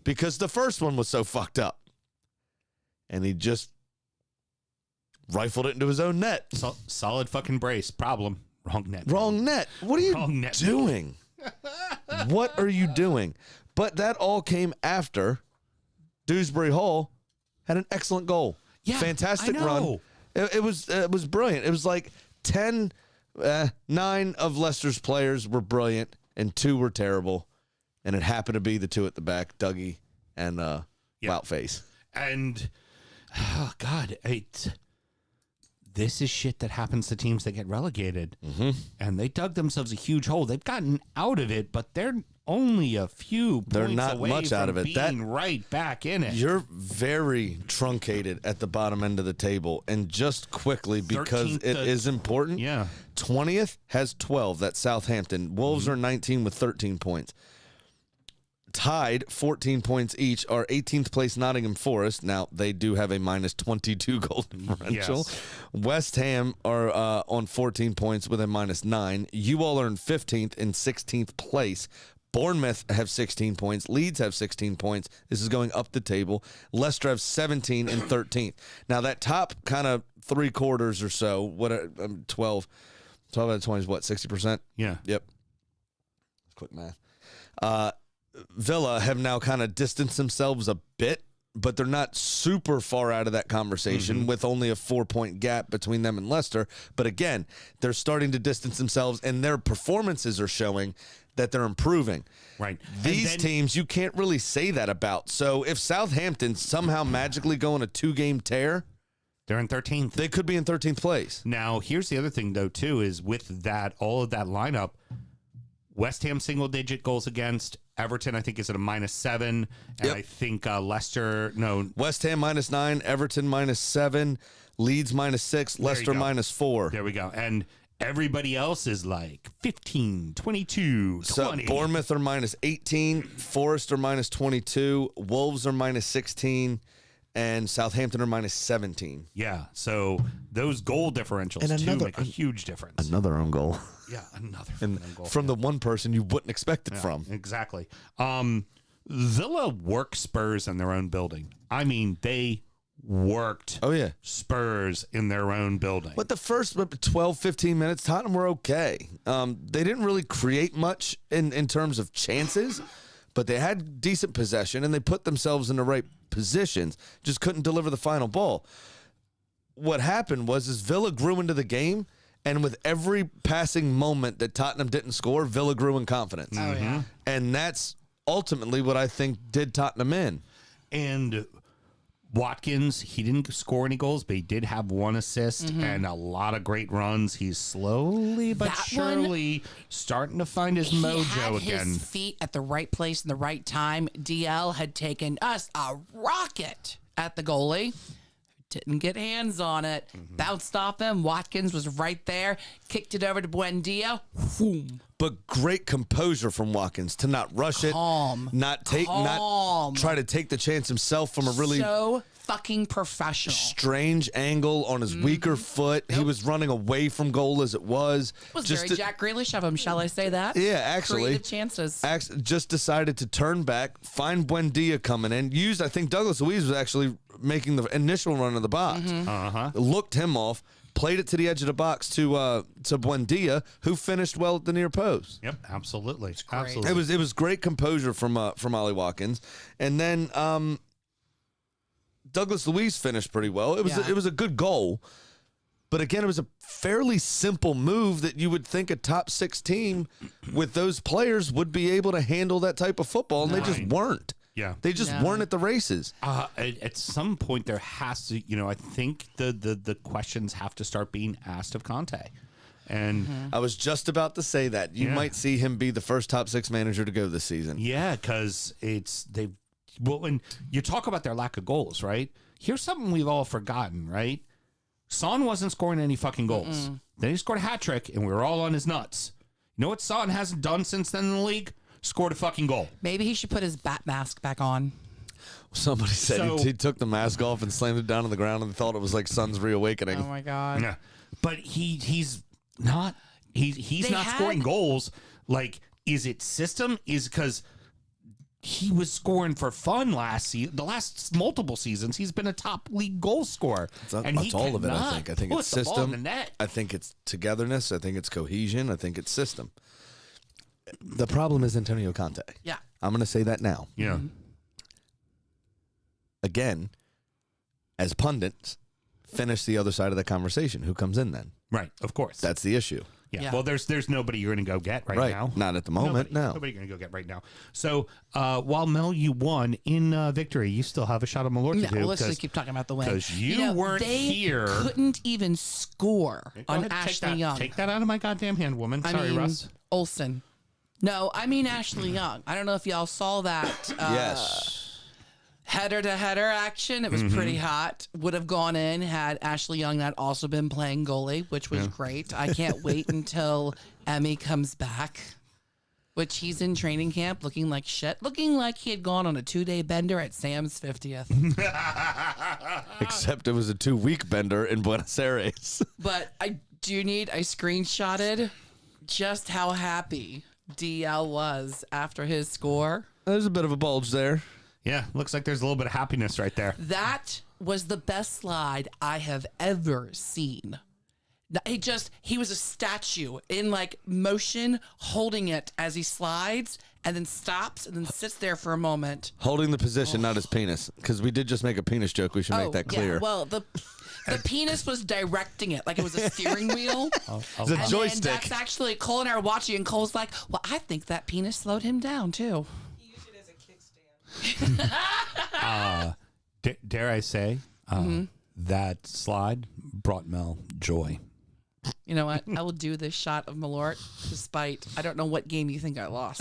because the first one was so fucked up. And he just rifled it into his own net. Solid fucking brace. Problem. Wrong net. Wrong net. What are you doing? What are you doing? But that all came after Dewsbury Hall had an excellent goal. Yeah, fantastic I know. run. It was brilliant. It was like 9 of Leicester's players were brilliant and 2 were terrible, and it happened to be the 2 at the back, Dougie and Woutface. And oh God, this is shit that happens to teams that get relegated. Mm-hmm. And they dug themselves a huge hole. They've gotten out of it, but they're only a few They're points not away much from out of it. being right back in it. You're very truncated at the bottom end of the table, and just quickly, because 13th it is important. Yeah. 20th has 12. That's Southampton. Wolves are 19 with 13 points. Tied 14 points each are 18th place Nottingham Forest. Now they do have a minus 22 goal differential. Yes. West Ham are on 14 points with a minus 9. You all are in 15th and 16th place. Bournemouth have 16 points. Leeds have 16 points. This is going up the table. Leicester have 17 and 13th. Now that top kind of 3 quarters or so, 12 out of 20 is what, 60%? Yeah. Yep. Quick math. Villa have now kind of distanced themselves a bit, but they're not super far out of that conversation with only a 4-point gap between them and Leicester. But again, they're starting to distance themselves, and their performances are showing that they're improving. Right. These teams, you can't really say that about. So if Southampton somehow magically go on a 2-game tear, They're in 13th. they could be in 13th place. Now, here's the other thing, though, too, is with that, all of that lineup, West Ham single-digit goals against. Everton, I think, is at a -7. And Yep. I think Leicester, no. West Ham -9, Everton -7, Leeds -6, Leicester go. -4. There we go. And everybody else is like 15, 22, 20. So Bournemouth are -18, Forest are -22, Wolves are -16, and Southampton are -17. Yeah. So those goal differentials, And too, another- make a huge difference. Another own goal. Yeah, another And goal. from the one person you wouldn't expect it from. Exactly. Villa worked Spurs in their own building. I mean, they worked Oh, yeah. Spurs in their own building. But the first 12, 15 minutes, Tottenham were okay. They didn't really create much in terms of chances, but they had decent possession, and they put themselves in the right positions, just couldn't deliver the final ball. What happened was Villa grew into the game, and with every passing moment that Tottenham didn't score, Villa grew in confidence. Oh, yeah. And that's ultimately what I think did Tottenham in. And Watkins, he didn't score any goals, but he did have 1 assist and a lot of great runs. He's slowly but That surely starting to find his He mojo had again. his feet at the right place in the right time. DL had taken us a rocket at the goalie. Didn't get hands on it. Bounced off him. Watkins was right there. Kicked it over to Buendia. Boom. But great composure from Watkins to not rush Calm. it, not try to take the chance himself from a really So fucking professional. strange angle on his weaker foot. He was running away from goal as it was. Was Just very Jack Grealish of him, shall I say that? Yeah, actually. Creative chances. Just decided to turn back, find Buendia coming in. I think Douglas Luiz was actually making the initial run of the box. Looked him off, played it to the edge of the box to Buendia, who finished well at the near post. Yep, absolutely. great. Absolutely. It was great composure from Ollie Watkins, and then Douglas Luiz finished pretty well. It was a good goal, but again, it was a fairly simple move that you would think a top 6 team with those players would be able to handle that type of football, and they just weren't. Yeah. They just No. weren't at the races. At some point, there has to, I think the questions have to start being asked of Conte. And I was just about to say that. You Yeah. might see him be the first top 6 manager to go this season. yeah, because when you talk about their lack of goals, right? Here's something we've all forgotten, right? Son wasn't scoring any fucking goals. Then he scored a hat trick, and we were all on his nuts. You know what Son hasn't done since then in the league? Scored a fucking goal. Maybe he should put his bat mask back on. Somebody said So- he took the mask off and slammed it down on the ground and thought it was like Son's reawakening. Oh my god. Yeah, but he's not They not had- scoring goals. Like, is it system? Is because he was scoring for fun last season. The last multiple seasons, he's been a top league goal scorer. That's all of it, I cannot think. I think put it's the ball in system. the net. I think it's togetherness. I think it's cohesion. I think it's system. The problem is Antonio Conte. Yeah. I'm going to say that now. Yeah. Again, as pundits, finish the other side of the conversation. Who comes in then? Right, of course. That's the issue. Yeah. Well, there's nobody you're going to go get right now. Not at the moment, Nobody going to go get right now. So while Mel, you won in victory, you still have a shot of Malort to do. No, let's just keep talking about the win. Because you weren't they here. Couldn't even score on Ashley Young. Take that out of my goddamn hand, woman. Sorry, Russ. Olsen. No, I mean Ashley Young. I don't know if y'all saw that. Yes. Header to header action. It was pretty hot. Would have gone in had Ashley Young not also been playing goalie, which was great. I can't wait until Emmy comes back, which he's in training camp looking like shit, looking like he had gone on a 2-day bender at Sam's 50th. Except it was a 2-week bender in Buenos Aires. But I screenshotted just how happy DL was after his score. There's a bit of a bulge there. Yeah, looks like there's a little bit of happiness right there. That was the best slide I have ever seen. He was a statue in like motion, holding it as he slides and then stops and then sits there for a moment. Holding the position, not his penis. Because we did just make a penis joke. We should make that clear. Yeah. Well, the penis was directing it like it was a steering wheel. It's a joystick. And that's actually Cole and I are watching, and Cole's like, well, I think that penis slowed him down too. Dare I say, that slide brought Mel joy. You know what? I will do this shot of Malort despite, I don't know what game you think I lost.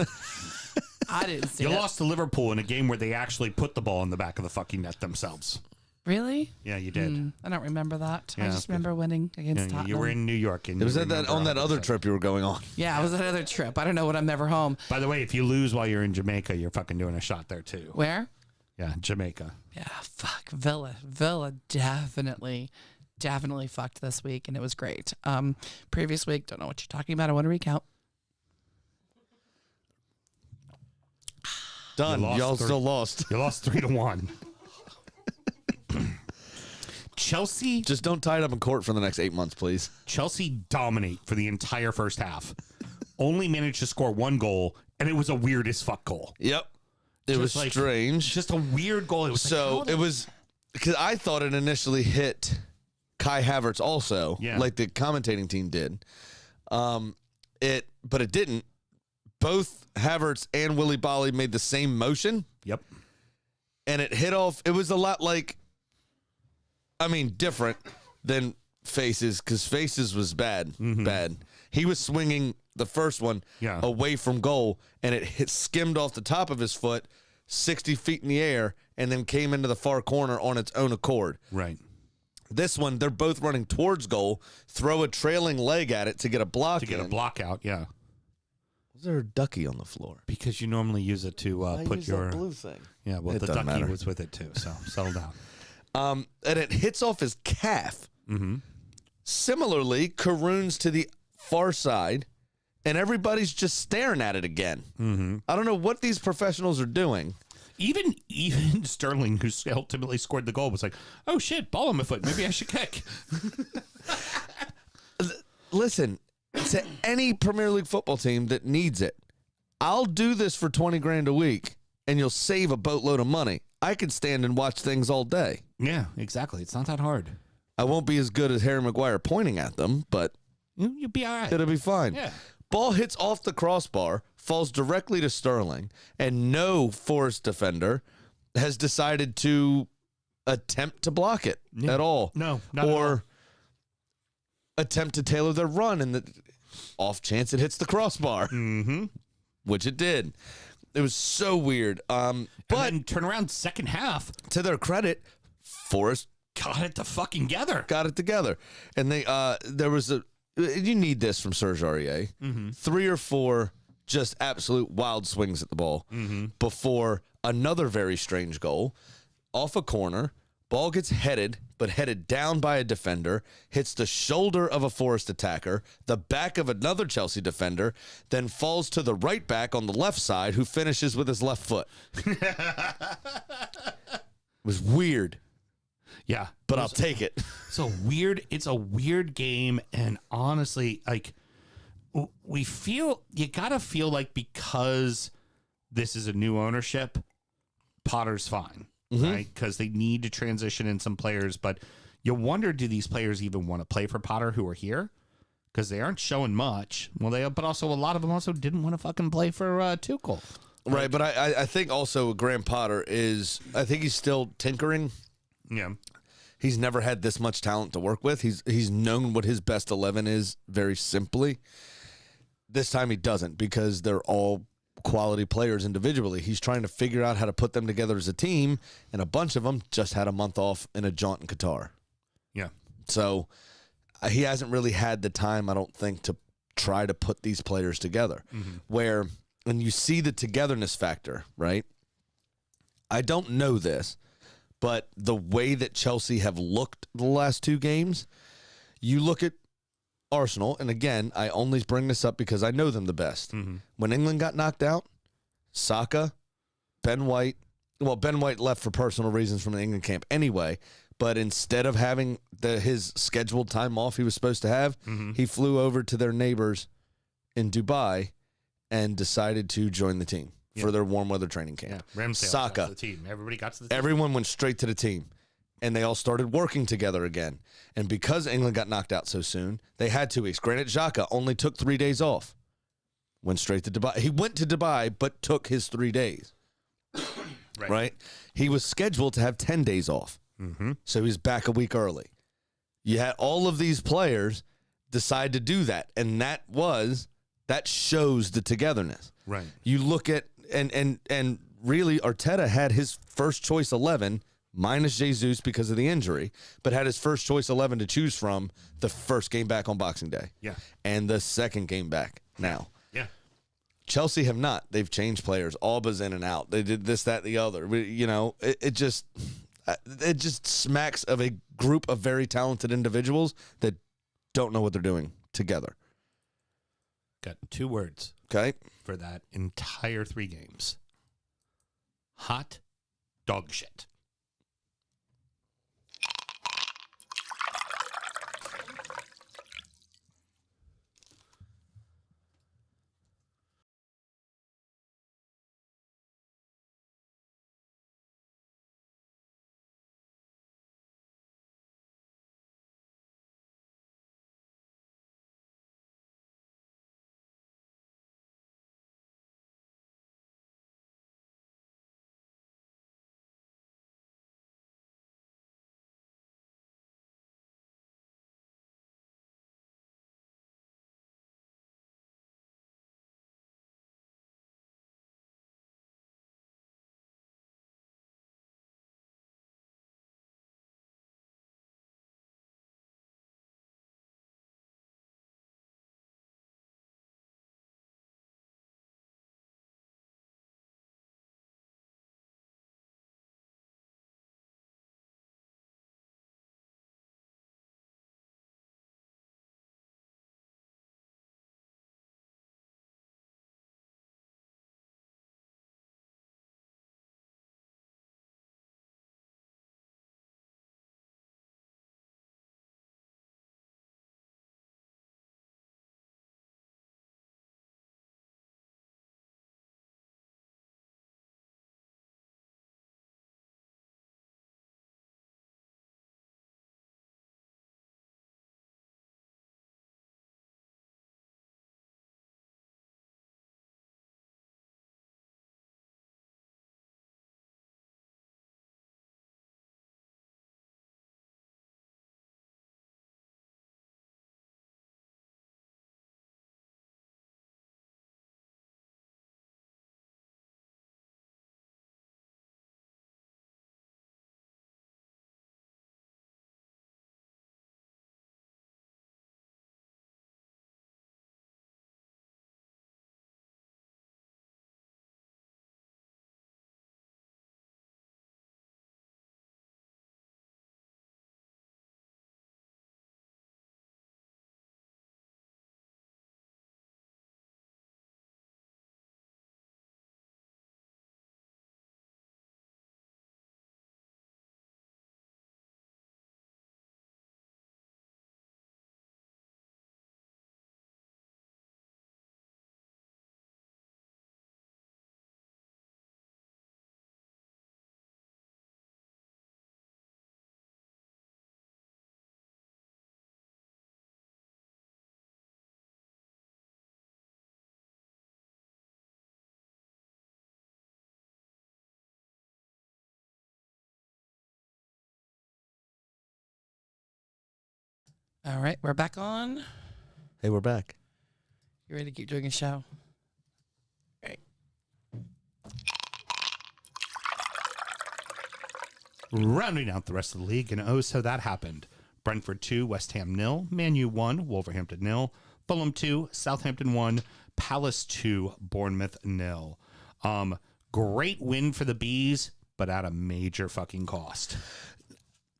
I didn't see You it. lost to Liverpool in a game where they actually put the ball in the back of the fucking net themselves. Really? Yeah, you did. I don't remember that. Yeah, I just remember winning against Tottenham. You were in New York. And It was you at that on that other trip you were going on. Yeah, it was another trip. I don't know when I'm ever home. By the way, if you lose while you're in Jamaica, you're fucking doing a shot there too. Where? Yeah, Jamaica. Yeah, fuck. Villa definitely fucked this week, and it was great. Previous week, don't know what you're talking about. I want to recount. Done. Y'all still lost. You lost 3-1. Chelsea. Just don't tie it up in court for the next 8 months, please. Chelsea dominate for the entire first half. Only managed to score 1 goal, and it was a weird as fuck goal. Yep. It was like, strange. Just a weird goal. It was it was because I thought it initially hit Kai Havertz also, like the commentating team did. But it didn't. Both Havertz and Willy Bolly made the same motion. Yep. And it hit off. It was a lot like, different than Faces, because Faces was bad. Bad. He was swinging the first one away from goal, and it skimmed off the top of his foot 60 feet in the air and then came into the far corner on its own accord. Right. This one, they're both running towards goal, throw a trailing leg at it to get a block To get a block out, yeah. Was there a ducky on the floor? Because you normally use it to put your... blue thing. Yeah, well, the ducky was with it too, so settle down. And it hits off his calf. Mm-hmm. Similarly, Karoon's to the far side, and everybody's just staring at it again. Mm-hmm. I don't know what these professionals are doing. Even Sterling, who ultimately scored the goal, was like, oh, shit, ball on my foot. Maybe I should kick. Listen, to any Premier League football team that needs it, I'll do this for $20,000 a week, and you'll save a boatload of money. I could stand and watch things all day. Yeah, exactly. It's not that hard. I won't be as good as Harry Maguire pointing at them, but you'll be all right. It'll be fine. Yeah. Ball hits off the crossbar, falls directly to Sterling, and no Forest defender has decided to attempt to block it at all. No, not at all. Attempt to tailor their run, and the off chance it hits the crossbar, which it did. It was so weird. But then turn around second half. To their credit, Forest got it together. And they there was you need this from Serge Aurier. 3 or 4 just absolute wild swings at the ball before another very strange goal off a corner. Ball gets headed down by a defender, hits the shoulder of a Forest attacker, the back of another Chelsea defender, then falls to the right back on the left side, who finishes with his left foot. It was weird. Yeah. But I'll take it. It's a weird game, and honestly, like, you gotta feel like because this is a new ownership, Potter's fine. Right, because they need to transition in some players, but You wonder, do these players even want to play for Potter who are here? Because they aren't showing much. Well, but also a lot of them also didn't want to fucking play for Tuchel. Right, but I think also Graham Potter I think he's still tinkering. Yeah. He's never had this much talent to work with. He's known what his best 11 is very simply. This time he doesn't because they're all quality players individually. He's trying to figure out how to put them together as a team, and a bunch of them just had a month off in a jaunt in Qatar. Yeah. So he hasn't really had the time, I don't think, to try to put these players together. Where, and you see the togetherness factor, right? I don't know this, but the way that Chelsea have looked the last two games, you look at Arsenal, and again, I only bring this up because I know them the best. When England got knocked out, Saka, Ben White left for personal reasons from the England camp anyway, but instead of having his scheduled time off he was supposed to have, he flew over to their neighbors in Dubai and decided to join the team for their warm weather training camp. Ramsdale Saka. got to the team. Everybody got to the team. Everyone went straight to the team, and they all started working together again. And because England got knocked out so soon, they had 2 weeks. Granted, Xhaka only took 3 days off. Went straight to Dubai. He went to Dubai, but took his 3 days. Right? He was scheduled to have 10 days off. So he's back a week early. You had all of these players decide to do that, and that shows the togetherness. Right. You look at and really Arteta had his first choice 11 minus Jesus because of the injury, but had his first choice 11 to choose from the first game back on Boxing Day. Yeah. And the second game back now. Yeah. Chelsea have not. They've changed players. Alba's in and out. They did this, that, the other. It just smacks of a group of very talented individuals that don't know what they're doing together. Got 2 words. Okay? For that entire 3 games. Hot dog shit. All right, we're back on. Hey, we're back. You ready to keep doing a show? All right. Rounding out the rest of the league, and oh, so that happened. Brentford 2, West Ham 0, Man U 1, Wolverhampton 0, Fulham 2, Southampton 1, Palace 2, Bournemouth 0. Great win for the Bees, but at a major fucking cost.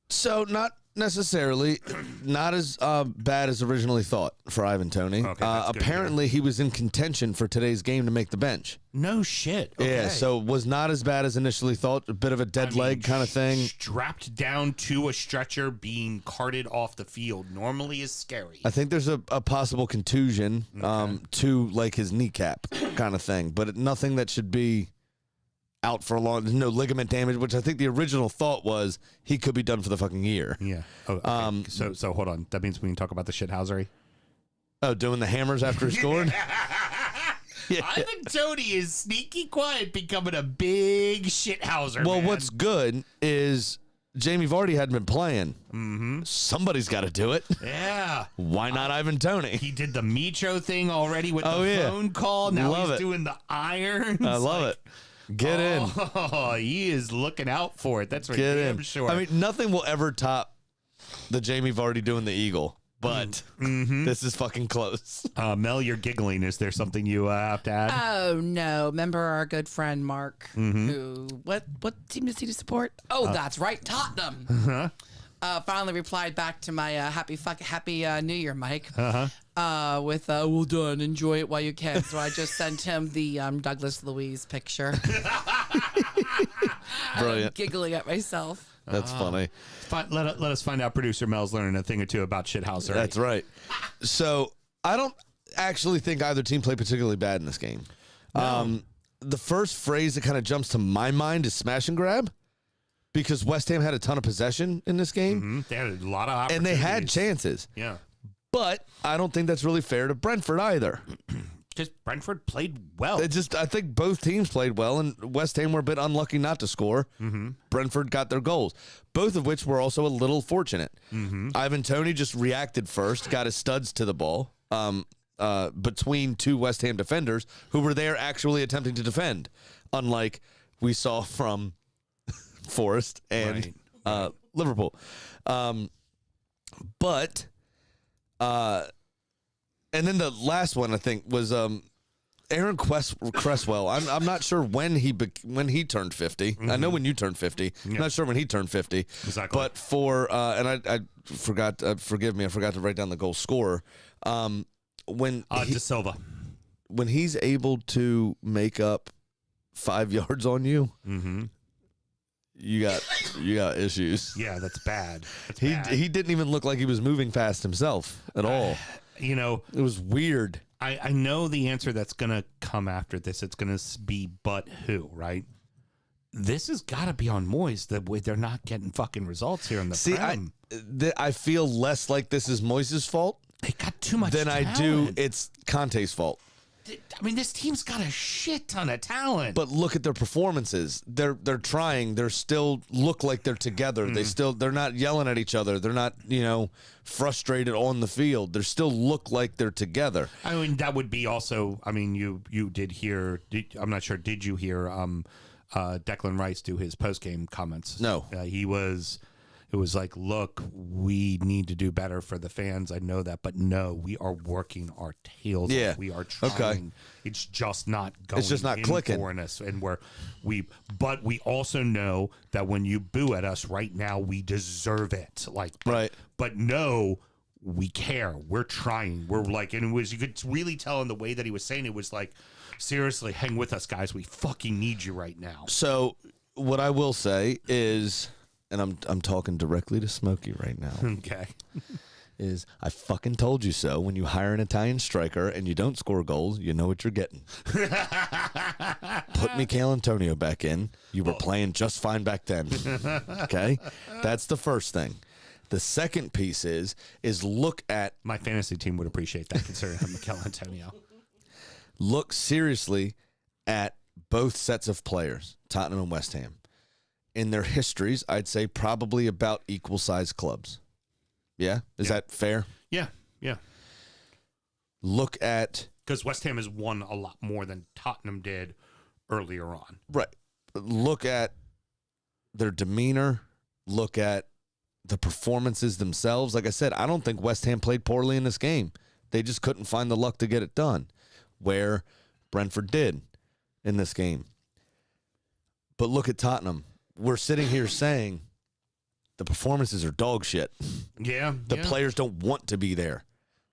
So not necessarily, not as bad as originally thought for Ivan Toney. Okay, that's good apparently, he was in contention for today's game to make the bench. No shit. Okay. Yeah, so was not as bad as initially thought. A bit of a dead leg kind of thing. Strapped down to a stretcher, being carted off the field normally is scary. I think there's a possible contusion to like his kneecap kind of thing, but nothing that should be out for a long. There's no ligament damage, which I think the original thought was he could be done for the fucking year. Yeah. Oh, okay. So hold on. That means we can talk about the shithousery. Oh, doing the hammers after he scored. Yeah. Ivan Toney is sneaky quiet, becoming a big shithouser. Well, man. what's good is Jamie Vardy hadn't been playing. Mm-hmm. Somebody's got to do it. Yeah. Why not Ivan Toney? He did the Mitro thing already with the phone call. Now Love he's it. doing the irons. I love it. Get in. Oh, he is looking out for it. That's for Get damn in. sure. I mean, nothing will ever top the Jamie Vardy doing the Eagle, but this is fucking close. Mel, you're giggling. Is there something you have to add? Oh no! Remember our good friend Mark, who what team does he support? Oh, that's right, Tottenham. Finally replied back to my happy New Year, Mike. With well done, enjoy it while you can. So I just sent him the Douglas Louise picture. Brilliant. I'm giggling at myself. That's funny. Let us find out producer Mel's learning a thing or two about shithousery. That's right. So I don't actually think either team played particularly bad in this game. The first phrase that kind of jumps to my mind is smash and grab, because West Ham had a ton of possession in this game. They had a lot of opportunities. And they had chances. Yeah. But I don't think that's really fair to Brentford either. Because Brentford played well. I think both teams played well, and West Ham were a bit unlucky not to score. Brentford got their goals, both of which were also a little fortunate. Ivan Toney just reacted first, got his studs to the ball between two West Ham defenders who were there actually attempting to defend, unlike we saw from Forest and Liverpool. And then the last one I think was Aaron Cresswell. I'm not sure when he turned 50. I know when you turned 50. I'm not sure when he turned 50. Exactly. But and I forgot. Forgive me. I forgot to write down the goal scorer. De Silva. When he's able to make up 5 yards on you. You got issues. Yeah, that's bad. He didn't even look like he was moving fast himself at all. You know, it was weird. I know the answer that's going to come after this. It's going to be but who, right? This has got to be on Moyes, the way they're not getting fucking results here in the Prem. I feel less like this is Moyes' fault. They got too much than talent. I do it's Conte's fault. I mean, this team's got a shit ton of talent. But look at their performances. They're trying. They're still look like they're together. They're not yelling at each other. They're not, frustrated on the field. They still look like they're together. I mean, that would be also, I mean, you did hear, I'm not sure, did you hear Declan Rice do his post-game comments? No. It was like, look, we need to do better for the fans. I know that, but no, we are working our tails off. We are trying. Okay. It's just not going. It's just not clicking for us, and but we also know that when you boo at us right now, we deserve it. But no, we care. We're trying. We're like, and you could really tell in the way that he was saying it was like, seriously, hang with us, guys. We fucking need you right now. So what I will say is. And I'm talking directly to Smokey right now. Okay. Is I fucking told you so. When you hire an Italian striker and you don't score goals, you know what you're getting. Put Michail Antonio back in. You were playing just fine back then. Okay? That's the first thing. The second piece is look at... My fantasy team would appreciate that, considering I'm Michail Antonio. Look seriously at both sets of players, Tottenham and West Ham. In their histories, I'd say probably about equal-sized clubs. Yeah? Is that fair? Yeah, yeah. Look at... Because West Ham has won a lot more than Tottenham did earlier on. Right. Look at their demeanor. Look at the performances themselves. Like I said, I don't think West Ham played poorly in this game. They just couldn't find the luck to get it done, where Brentford did in this game. But look at Tottenham. We're sitting here saying the performances are dog shit. Yeah. The players don't want to be there.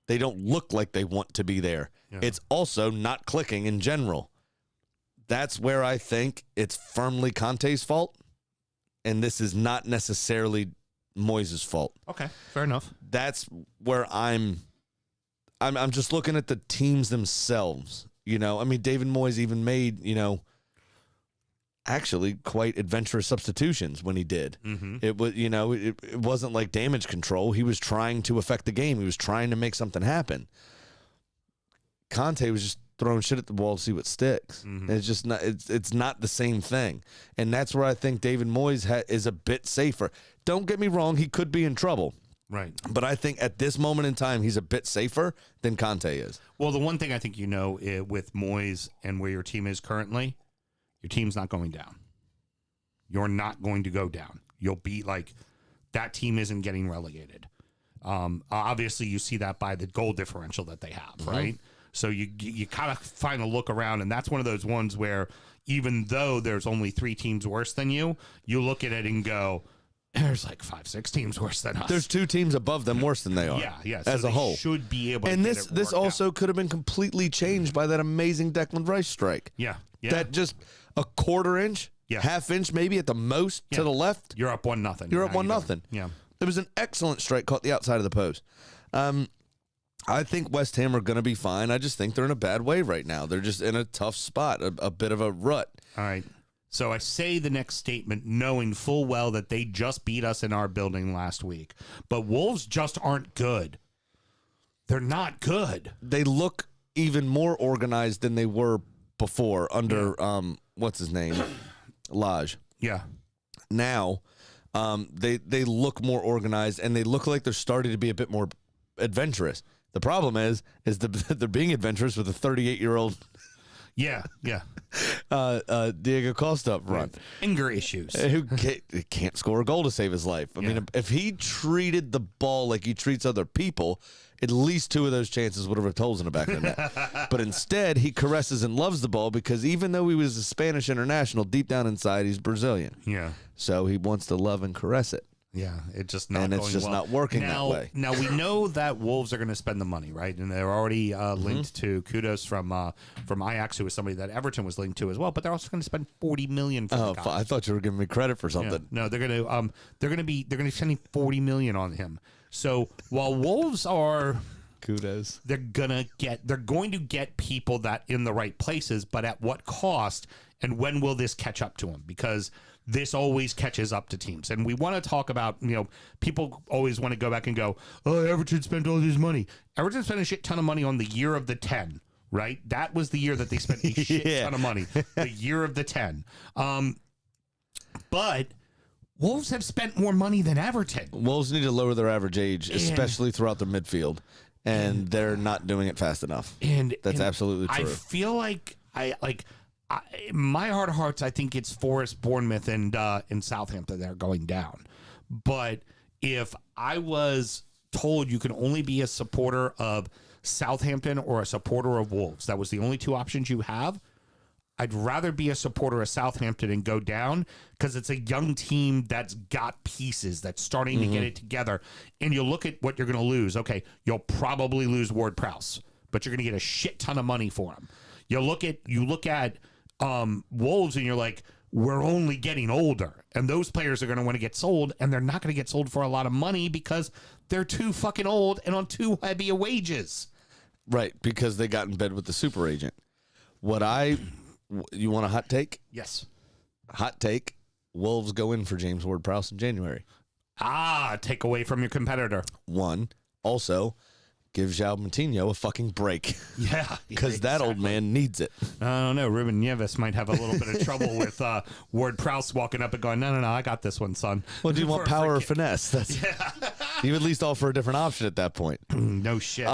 They don't look like they want to be there. Yeah. It's also not clicking in general. That's where I think it's firmly Conte's fault, and this is not necessarily Moyes' fault. Okay, fair enough. That's where I'm just looking at the teams themselves. You know, I mean, David Moyes even made, actually quite adventurous substitutions when he did. Mm-hmm. It was, it wasn't like damage control. He was trying to affect the game. He was trying to make something happen. Conte was just throwing shit at the wall to see what sticks. Mm-hmm. It's just not. It's not the same thing, and that's where I think David Moyes is a bit safer. Don't get me wrong; he could be in trouble, right? But I think at this moment in time, he's a bit safer than Conte is. Well, the one thing I think with Moyes and where your team is currently, your team's not going down. You're not going to go down. You'll be like that team isn't getting relegated. Obviously, you see that by the goal differential that they have, mm-hmm. right? So you kind of find a look around, and that's one of those ones where even though there's only 3 teams worse than you look at it and go, there's like 5-6 teams worse than us. There's 2 teams above them worse than they are. Yeah. So as a whole, should be able. And to this also could have been completely changed by that amazing Declan Rice strike. Yeah. That just a quarter inch, half inch, maybe at the most to the left. You're up 1-0. You're up 1-0. Yeah. It was an excellent strike, caught the outside of the post. I think West Ham are going to be fine. I just think they're in a bad way right now. They're just in a tough spot, a bit of a rut. All right. So I say the next statement knowing full well that they just beat us in our building last week. But Wolves just aren't good. They're not good. They look even more organized than they were before under, what's his name? Lodge. Yeah. Now, they look more organized, and they look like they're starting to be a bit more adventurous. The problem is they're being adventurous with a 38-year-old. Yeah. Diego Costa up front. Anger issues. Who can't score a goal to save his life. I mean, if he treated the ball like he treats other people, at least 2 of those chances would have ripped holes in the back of the net. But instead, he caresses and loves the ball because even though he was a Spanish international, deep down inside, he's Brazilian. Yeah. So he wants to love and caress it. Yeah, it's just not. And it's just not working that way. Now we know that Wolves are going to spend the money, right? And they're already linked to Kudos from Ajax, who was somebody that Everton was linked to as well. But they're also going to spend $40 million for the guy. I thought you were giving me credit for something. Yeah. No, they're going to be spending $40 million on him. So while Wolves are Kudos, they're going to get people that in the right places, but at what cost? And when will this catch up to them? Because this always catches up to teams. And we want to talk about, people always want to go back and go, oh, Everton spent all this money. Everton spent a shit ton of money on the year of the 10, right? That was the year that they spent a shit ton of money. The year of the 10. But Wolves have spent more money than Everton. Wolves need to lower their average age, especially throughout the midfield. And they're not doing it fast enough. And that's absolutely true. I feel like my heart of hearts, I think it's Forest, Bournemouth, and Southampton that are going down. But if I was told you can only be a supporter of Southampton or a supporter of Wolves, that was the only 2 options you have, I'd rather be a supporter of Southampton and go down because it's a young team that's got pieces, that's starting to get it together. And you look at what you're going to lose. Okay, you'll probably lose Ward-Prowse, but you're going to get a shit ton of money for him. You look at Wolves and you're like, we're only getting older, and those players are going to want to get sold, and they're not going to get sold for a lot of money because they're too fucking old and on too heavy a wages. Right, because they got in bed with the super agent. You want a hot take? Yes. Hot take. Wolves go in for James Ward-Prowse in January. Take away from your competitor. 1. Also, give João Moutinho a fucking break. Yeah. Because that old man needs it. I don't know. Ruben Neves might have a little bit of trouble with Ward Prowse walking up and going, no, I got this one, son. Well, do you want For a power or freaking- finesse? That's you at least offer a different option at that point. No shit.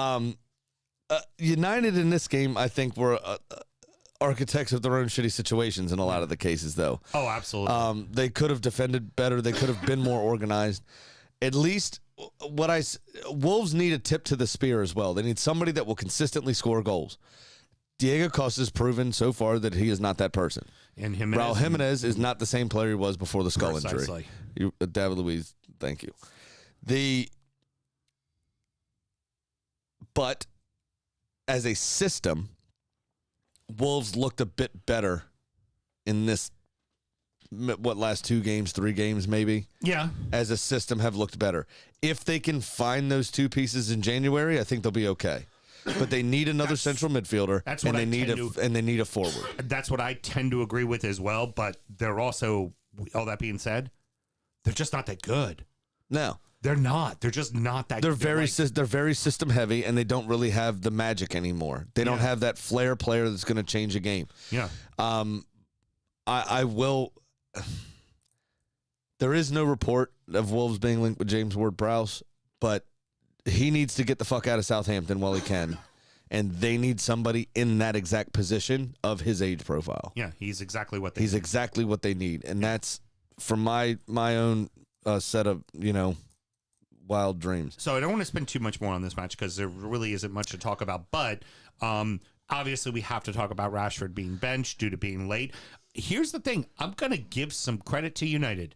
United in this game, I think, were architects of their own shitty situations in a lot of the cases, though. Oh, absolutely. They could have defended better. They could have been more organized. At least Wolves need a tip to the spear as well. They need somebody that will consistently score goals. Diego Costa's proven so far that he is not that person. And Raul Jimenez is not the same player he was before the skull Precisely. injury. David Luiz, thank you. But as a system, Wolves looked a bit better in this, last 2 games, 3 games maybe? Yeah. As a system have looked better. If they can find those 2 pieces in January, I think they'll be okay. But they need another central midfielder, and they need a forward. That's what I tend to agree with as well, but they're also, all that being said, they're just not that good. No. They're not. They're just not that They're good. they're very system heavy, and they don't really have the magic anymore. They don't have that flair player that's going to change a game. Yeah. I will. There is no report of Wolves being linked with James Ward-Prowse, but he needs to get the fuck out of Southampton while he can, and they need somebody in that exact position of his age profile. Yeah, he's exactly what they He's need. exactly what they need, and that's from my own set of wild dreams. So I don't want to spend too much more on this match because there really isn't much to talk about, but obviously we have to talk about Rashford being benched due to being late. Here's the thing. I'm going to give some credit to United.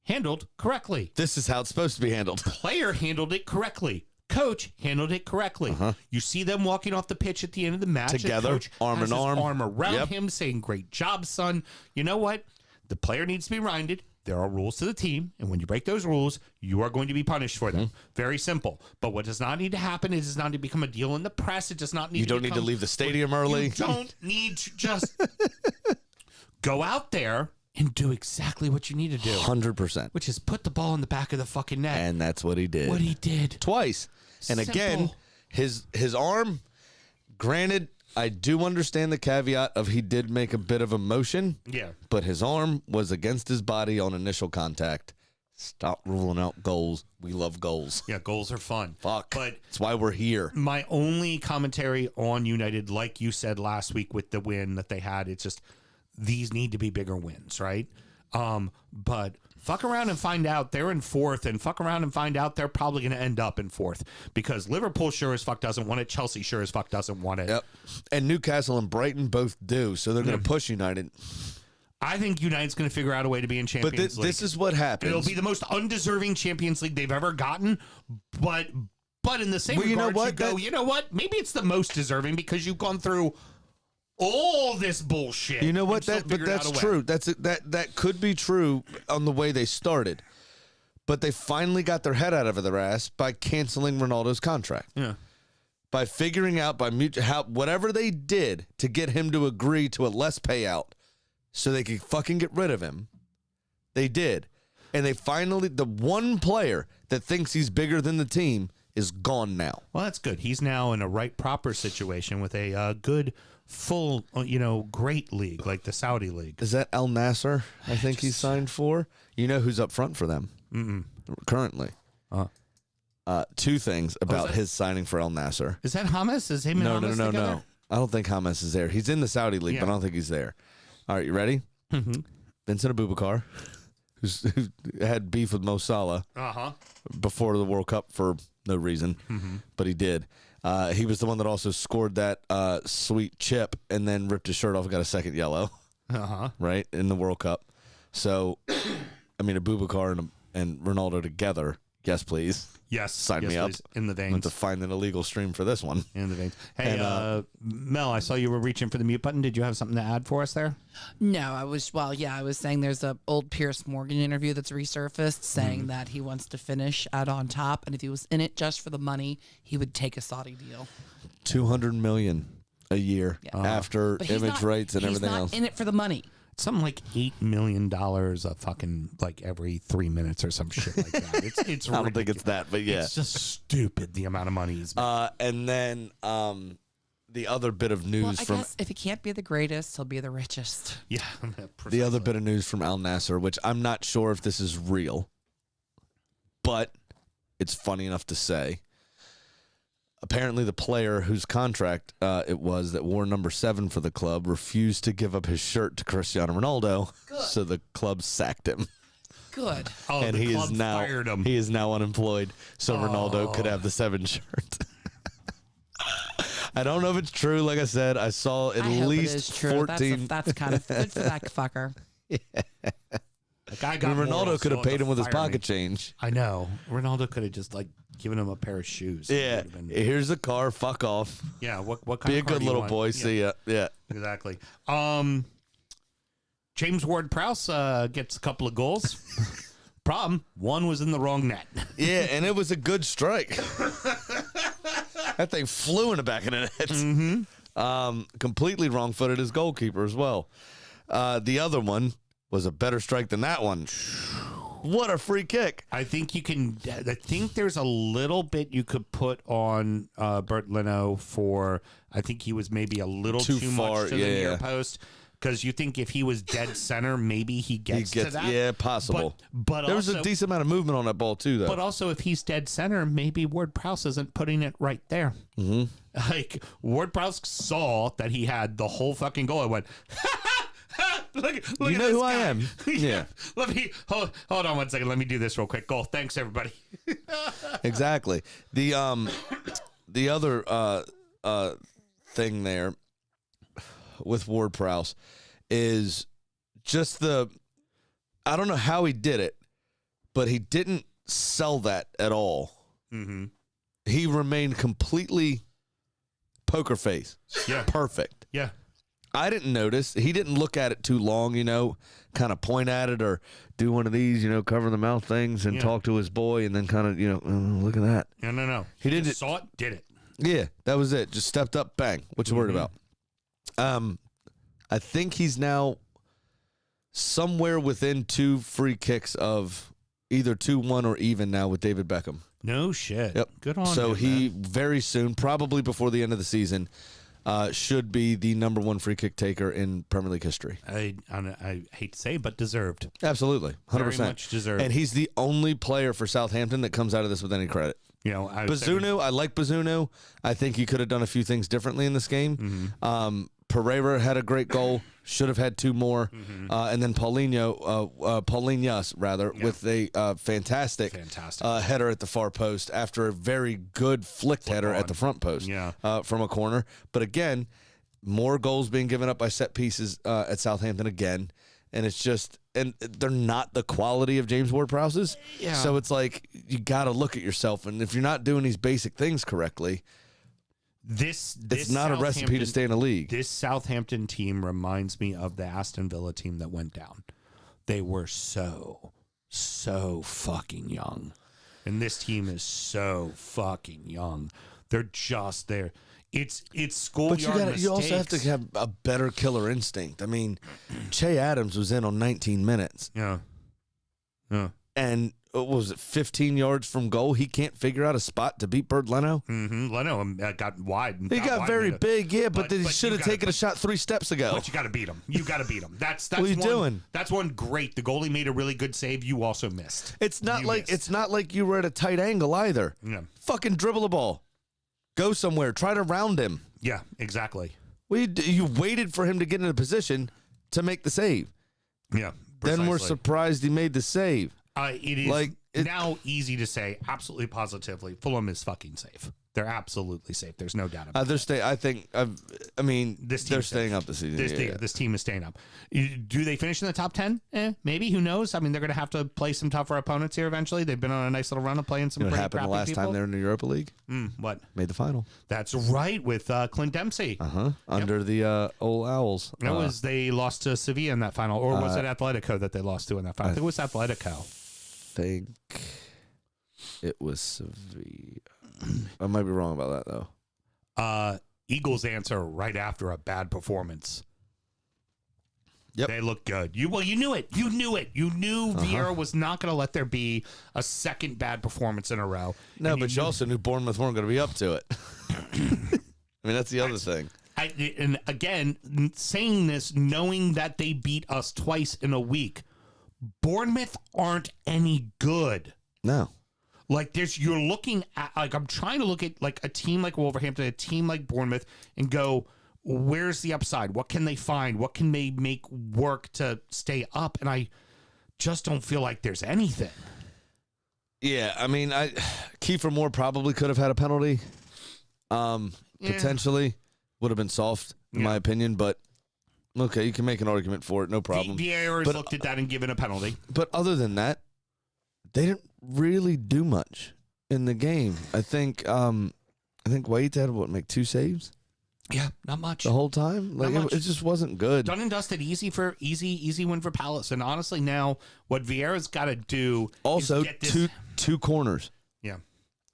Handled correctly. This is how it's supposed to be handled. Player handled it correctly. Coach handled it correctly. You see them walking off the pitch at the end of the match. Together, Coach arm has in his arm. arm around Yep. him saying, great job, son. You know what? The player needs to be reminded. There are rules to the team, and when you break those rules, you are going to be punished for them. Very simple. But what does not need to happen, it does not need to become a deal in the press. It does not need You to don't need to leave the stadium early. You don't need to just go out there and do exactly what you need to do, 100%. which is put the ball in the back of the fucking net. And that's what he did. What he did. Twice. And again, Simple. his arm, granted, I do understand the caveat of he did make a bit of a motion, Yeah. but his arm was against his body on initial contact. Stop ruling out goals. We love goals. Yeah, goals are fun. Fuck. But That's why we're here. my only commentary on United, like you said last week with the win that they had, it's just these need to be bigger wins, right? But fuck around and find out they're in 4th, and fuck around and find out they're probably going to end up in 4th because Liverpool sure as fuck doesn't want it. Chelsea sure as fuck doesn't want it. Yep. And Newcastle and Brighton both do, so they're going to push United. I think United's going to figure out a way to be in Champions But League. this is what happens. It'll be the most undeserving Champions League they've ever gotten, but in the same Well, you know regard, what? you go, you know what? Maybe it's the most deserving because you've gone through all this bullshit. You know and what? still But figured out that's a way. true. That could be true on the way they started, but they finally got their head out of their ass by canceling Ronaldo's contract. Yeah. By figuring out whatever they did to get him to agree to a less payout, so they could fucking get rid of him. They did, and they finally the one player that thinks he's bigger than the team is gone now. Well, that's good. He's now in a right proper situation with a good, full, great league like the Saudi league. Is that Al Nasser? I think he's signed for. You know who's up front for them currently? 2 things about his signing for Al Nasser. Is that Hamas? Is him and No. Hamas together? I don't think Hamas is there. He's in the Saudi league, but I don't think he's there. All right, you ready? Mm-hmm. Vincent Aboubakar, who had beef with Mo Salah before the World Cup for no reason, but he did. He was the one that also scored that sweet chip and then ripped his shirt off and got a second yellow, right, in the World Cup. So, I mean, Aboubakar and Ronaldo together, yes, please. Yes. Sign me up. Please. In the I'm going veins. to find an illegal stream for this one. In the veins. Hey, And, Mel, I saw you were reaching for the mute button. Did you have something to add for us there? No, I was saying there's a old Pierce Morgan interview that's resurfaced saying that he wants to finish out on top, and if he was in it just for the money, he would take a Saudi deal. $200 million a year after But he's image not- rights and he's everything not else. in it for the money. something like $8 million a fucking like every 3 minutes or some shit like that. It's I don't think ridiculous. it's that, but yeah. It's just stupid the amount of money he's made. And then the other bit of news Well, I from guess if he can't be the greatest, he'll be the richest. Yeah. the other bit of news from Al Nasser, which I'm not sure if this is real, but it's funny enough to say. Apparently, the player whose contract it was that wore number 7 for the club refused to give up his shirt to Cristiano Ronaldo, so the club sacked him. Good. Oh, And the he club is now fired him. he is now unemployed, so Ronaldo could have the 7 shirt. I don't know if it's true. Like I said, I saw at I hope least it is true. 14. That's kind of good for that fucker. The guy got Ronaldo morals, could have so paid him with his fire me. pocket change. I know. Ronaldo could have just like given him a pair of shoes. It Yeah, would have been- here's a car. Fuck off. yeah. What kind Be a of car good do you little want? boy. Yeah, See ya. Yeah. exactly. James Ward-Prowse gets a couple of goals. Problem, one was in the wrong net. Yeah, and it was a good strike. That thing flew in the back of the net. Mm-hmm. Completely wrong-footed as goalkeeper as well. The other one was a better strike than that one. What a free kick. I think you can. I think there's a little bit you could put on Bert Leno for. I think he was maybe a little Too too far, much to the yeah. near post. Because you think if he was dead center, maybe he gets to that. Yeah, possible. But There was also, a decent amount of movement on that ball, too, though. But also, if he's dead center, maybe Ward-Prowse isn't putting it right there. Mm-hmm. Like Ward-Prowse saw that he had the whole fucking goal. I went. Look You at know this who I guy. am. Yeah. Let me hold on 1 second. Let me do this real quick. Goal. Thanks, everybody. Exactly. The other thing there with Ward-Prowse is just I don't know how he did it, but he didn't sell that at all. Mm-hmm. He remained completely poker face. Yeah. Perfect. Yeah. I didn't notice. He didn't look at it too long, kind of point at it or do one of these, cover the mouth things and Yeah. talk to his boy and then kind of, look at that. No. He did just it. saw it, did it. Yeah, that was it. Just stepped up, bang. What you worried about? I think he's now somewhere within 2 free kicks of either 2-1 or even now with David Beckham. No shit. Yep. Good on So him, he man. very soon, probably before the end of the season, should be the number 1 free kick taker in Premier League history. I hate to say, but deserved. Absolutely, 100%. Very much deserved. And he's the only player for Southampton that comes out of this with any credit. Bazunu. I like Bazunu. I think he could have done a few things differently in this game. Mm-hmm. Pereira had a great goal. Should have had 2 more. Mm-hmm. And then Paulinhas, with a fantastic header at the far post after a very good flicked header at the front post from a corner. But again, more goals being given up by set pieces at Southampton again. And it's just, and they're not the quality of James Ward-Prowse's. Yeah. So it's like, you got to look at yourself. And if you're not doing these basic things correctly, This it's not a recipe to stay in a league. This Southampton team reminds me of the Aston Villa team that went down. They were so fucking young. And this team is so fucking young. They're just there. It's schoolyard mistakes. You also have to have a better killer instinct. I mean, Che Adams was in on 19 minutes. Yeah. And what was it, 15 yards from goal? He can't figure out a spot to beat Bert Leno? Mm-hmm. Leno got wide. He got very big, but he should have taken a a shot 3 steps ago. But you got to beat him. You got to beat him. That's What are you one, doing? That's one great. The goalie made a really good save. You also missed. It's not like you were at a tight angle either. Yeah. Fucking dribble the ball. Go somewhere. Try to round him. Yeah, exactly. You waited for him to get in a position to make the save. Yeah. Then we're precisely. surprised he made the save. It is Like, now easy to say absolutely positively Fulham is fucking safe. They're absolutely safe. There's no doubt about it. I think. I mean, This they're team's staying safe. up this season. This team is staying up. Do they finish in the top 10? Maybe. Who knows? I mean, they're going to have to play some tougher opponents here eventually. They've been on a nice little run of playing some You know what pretty happened the crappy last people. time they were in the Europa League? What? Made the final. That's right, with Clint Dempsey. Under the old Owls. That was they lost to Sevilla in that final, or was it Atletico that they lost to in that final? I think it was Atletico. Think it was Sevilla. I might be wrong about that though. Eagles answer right after a bad performance. Yep. They look good. You knew it. You knew it. You knew Vieira was not going to let there be a second bad performance in a row. No, And but you also knew Bournemouth weren't going to be up to it. I mean, that's the other thing. And again, saying this, knowing that they beat us twice in a week, Bournemouth aren't any good. No. Like you're looking at, like, I'm trying to look at like a team like Wolverhampton, a team like Bournemouth, and go, where's the upside? What can they find? What can they make work to stay up? And I just don't feel like there's anything. Yeah, I mean, Kiefer Moore probably could have had a penalty. Potentially would have been soft, in my opinion, but okay, you can make an argument for it, no problem. Vieira's looked at that and given a penalty. But other than that, they didn't really do much in the game. I think Wade had make 2 saves Yeah, not much. the whole time. Like much. it just wasn't good. Done and dusted, easy win for Palace. And honestly, now what Vieira's got to do Also, is get this. two corners. Yeah.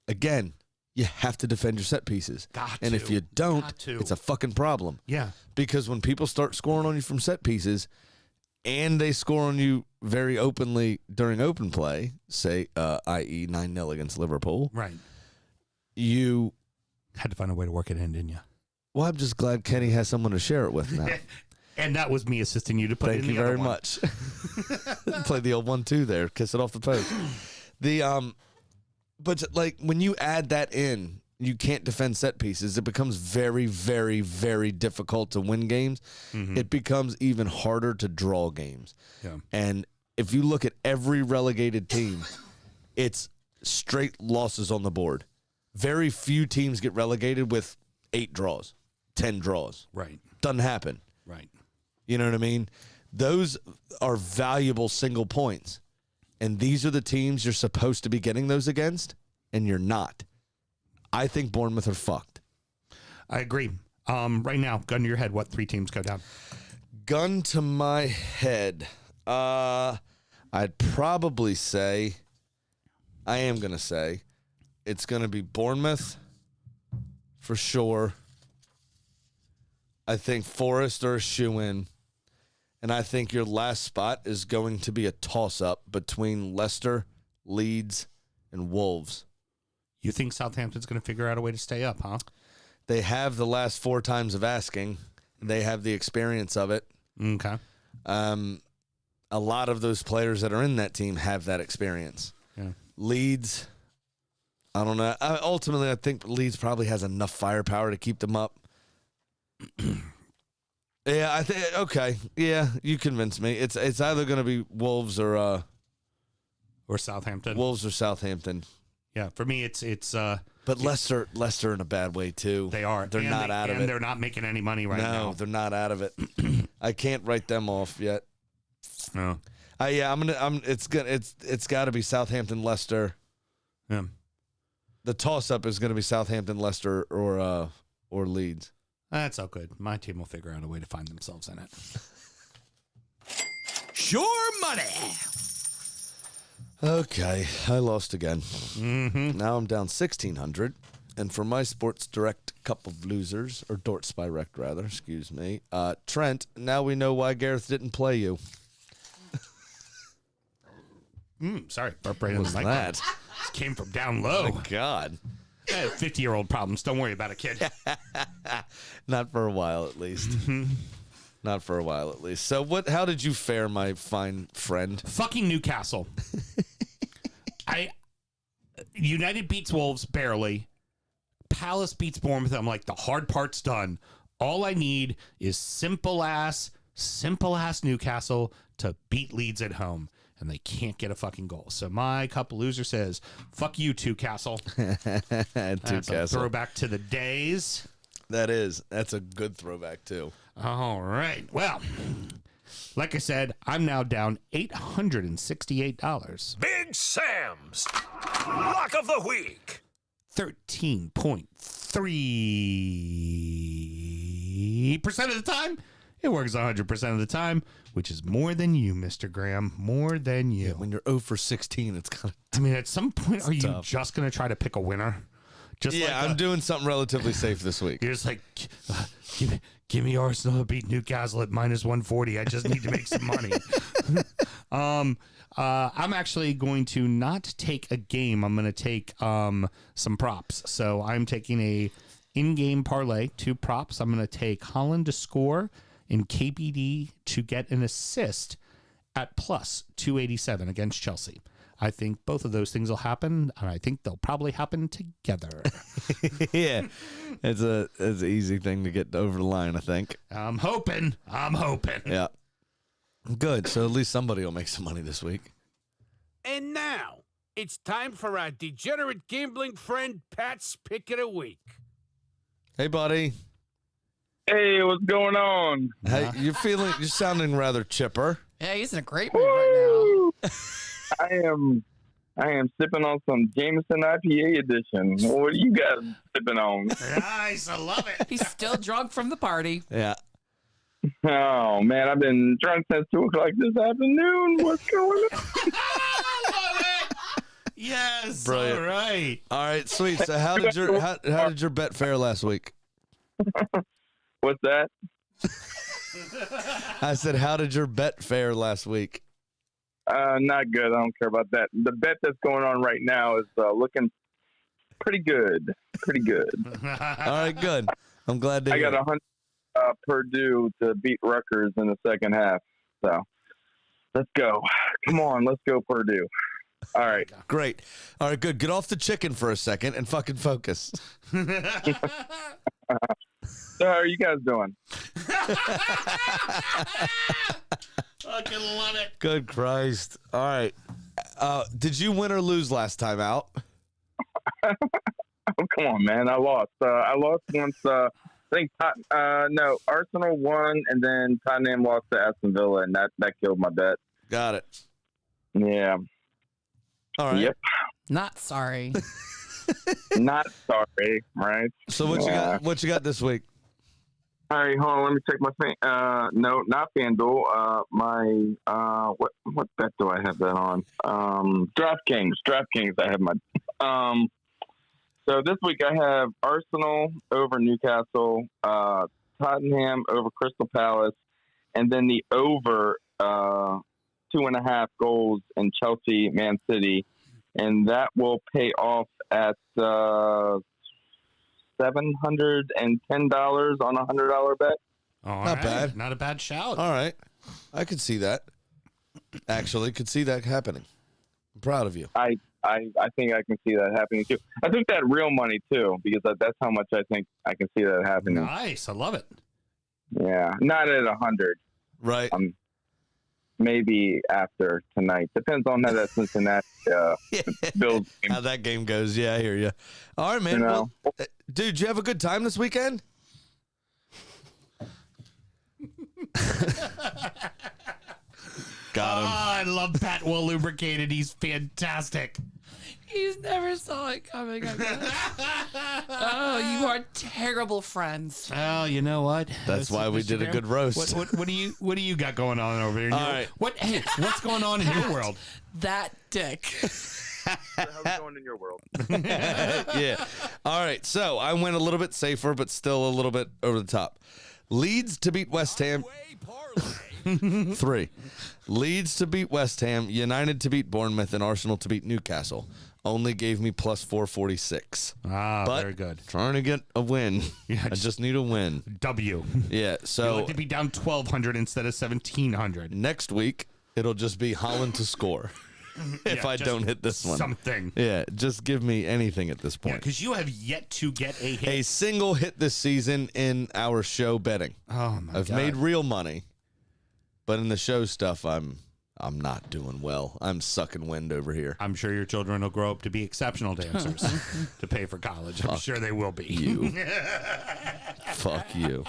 Again, you have to defend your set pieces. And if you don't, Got to. it's a fucking problem. Yeah. Because when people start scoring on you from set pieces and they score on you very openly during open play, say, i.e. 9-0 against Liverpool, Right. you... Had to find a way to work it in, didn't you? Well, I'm just glad Kenny has someone to share it with now. And that was me assisting you to put Thank in the you other very one. much. Play the old 1-2 there. Kiss it off the post. But like when you add that in, you can't defend set pieces. It becomes very, very, very difficult to win games. Mm-hmm. It becomes even harder to draw games. Yeah. And if you look at every relegated team, it's straight losses on the board. Very few teams get relegated with 8 draws, 10 draws. Right. Doesn't happen. Right. You know what I mean? Those are valuable single points. And these are the teams you're supposed to be getting those against, and you're not. I think Bournemouth are fucked. I agree. Right now, gun to your head, what 3 teams go down? Gun to my head. I'd probably say, I am going to say, it's going to be Bournemouth for sure. I think Forest are a shoo-in. And I think your last spot is going to be a toss-up between Leicester, Leeds, and Wolves. You think Southampton's going to figure out a way to stay up, huh? They have the last 4 times of asking. They have the experience of it. Okay. A lot of those players that are in that team have that experience. Yeah. Leeds, I don't know. Ultimately, I think Leeds probably has enough firepower to keep them up. Yeah, I think okay. Yeah, you convinced me. It's either going to be Wolves or Southampton. Wolves or Southampton. Yeah, for me, it's. But Leicester in a bad way too. They are. They're not out of it. They're not making any money right now. No, they're not out of it. I can't write them off yet. No. It's got to be Southampton, Leicester. Yeah. The toss-up is going to be Southampton, Leicester, or Leeds. That's all good. My team will figure out a way to find themselves in it. Sure money. Okay, I lost again. Mm-hmm. Now I'm down 1,600. And for my Sports Direct cup of losers, or Dort's Direct rather, excuse me, Trent, now we know why Gareth didn't play you. Sorry, burp right in the What's mic. that? This came from down low. Oh, God. 50-year-old problems. Don't worry about it, kid. Not for a while, at least. Not for a while, at least. So how did you fare, my fine friend? Fucking Newcastle. United beats Wolves barely. Palace beats Bournemouth. I'm like, the hard part's done. All I need is simple ass Newcastle to beat Leeds at home. And they can't get a fucking goal. So my couple loser says, fuck you, Newcastle. That's a throwback to the days. That's a good throwback, too. All right. Well, like I said, I'm now down $868. Big Sam's Lock of the Week. 13.3% of the time. It works 100% of the time, which is more than you, Mr. Graham. More than you. Yeah, when you're 0 for 16, it's kind of... I mean, at some point, are you tough. just going to try to pick a winner? Just I'm doing something relatively safe this week. You're just like, Give me Arsenal to beat Newcastle at -140. I just need to make some money. I'm actually going to not take a game. I'm going to take some props. So I'm taking a in-game parlay, 2 props. I'm going to take Holland to score and KBD to get an assist at plus 287 against Chelsea. I think both of those things will happen, and I think they'll probably happen together. Yeah, it's an easy thing to get over the line, I think. I'm hoping. Yeah. Good. So at least somebody will make some money this week. And now, it's time for our degenerate gambling friend Pat's Pick of the Week. Hey, buddy. Hey, what's going on? Hey, you're sounding rather chipper. Yeah, he's in a great mood right now. I am sipping on some Jameson IPA edition. What are you guys sipping on? Nice, I love it. He's still drunk from the party. Yeah. Oh man, I've been drunk since 2:00 this afternoon. What's going on? I love it. Yes, Brilliant. all right. All right, sweet. So how did your bet fare last week? What's that? I said, how did your bet fare last week? Not good. I don't care about that. The bet that's going on right now is looking pretty good. Pretty good. All right, good. I'm glad to I hear got it. 100 Purdue to beat Rutgers in the second half. So let's go. Come on, let's go Purdue. All right. Great. All right, good. Get off the chicken for a second and fucking focus. So how are you guys doing? Fucking love it. Good Christ. All right. Did you win or lose last time out? Oh, come on, man. I lost. I lost once. I think Arsenal won, and then Tottenham lost to Aston Villa, and that killed my bet. Got it. Yeah. All right. Yep. Not sorry. Not sorry, right? So what you got? What you got this week? All right, hold on. Let me check my no, not FanDuel. My what bet do I have that on? DraftKings. I have my. So this week I have Arsenal over Newcastle, Tottenham over Crystal Palace, and then the over 2.5 goals in Chelsea, Man City, and that will pay off at $710 on a $100 bet. All Not right. bad. Not a bad shout. All right. I could see that. Actually, could see that happening. I'm proud of you. I think I can see that happening too. I took that real money too because that's how much I think I can see that happening. Nice. I love it. Yeah, not at 100. Right. Maybe after tonight. Depends on how that Cincinnati Bills game. How that game goes. Yeah, I hear you. All right, man. You know. Well, dude, you have a good time this weekend? Got him. I love Pat well lubricated. He's fantastic. He's never saw it coming. Oh, you are terrible friends. Well, you know what? That's why we did a good roast. What do you got going on over here? All right. What's going on in your world? That dick. How's it going in your world? Yeah. All right. So I went a little bit safer, but still a little bit over the top. Leeds to beat West Ham. 3. Leeds to beat West Ham. United to beat Bournemouth, and Arsenal to beat Newcastle. Only gave me plus 446. Ah, But very good. Trying to get a win. Yeah, I just need a win. W. Yeah. You So like to be down 1,200 instead of 1,700. next week it'll just be Holland to score. If Yeah, I just don't hit this one. Something. Yeah. Just give me anything at this Yeah, point. because you have yet to get a hit. A single hit this season in our show betting. Oh my I've god. made real money, but in the show stuff, I'm not doing well. I'm sucking wind over here. I'm sure your children will grow up to be exceptional dancers to pay for college. I'm sure they will be. You. Fuck you.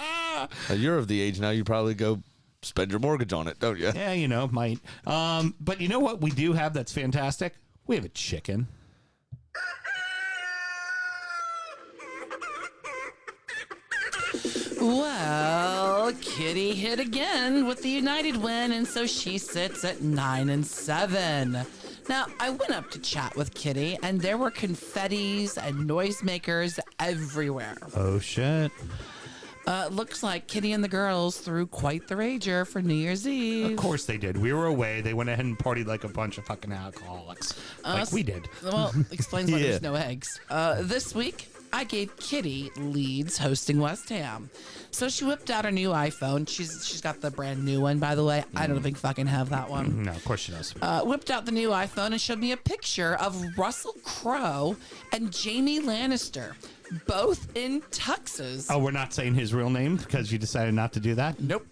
You're of the age now. You probably go spend your mortgage on it, don't you? Yeah, might. But you know what we do have that's fantastic? We have a chicken. Well, Kitty hit again with the United win, and so she sits at 9-7. Now, I went up to chat with Kitty, and there were confettis and noisemakers everywhere. Oh, shit. Looks like Kitty and the girls threw quite the rager for New Year's Eve. Of course they did. We were away. They went ahead and partied like a bunch of fucking alcoholics. Like we did. Well, explains why Yeah. there's no eggs. This week, I gave Kitty Leeds hosting West Ham. So she whipped out her new iPhone. She's got the brand new one, by the way. I don't even fucking have that one. No, of course she does. Whipped out the new iPhone and showed me a picture of Russell Crowe and Jamie Lannister, both in tuxes. Oh, we're not saying his real name because you decided not to do that? Nope.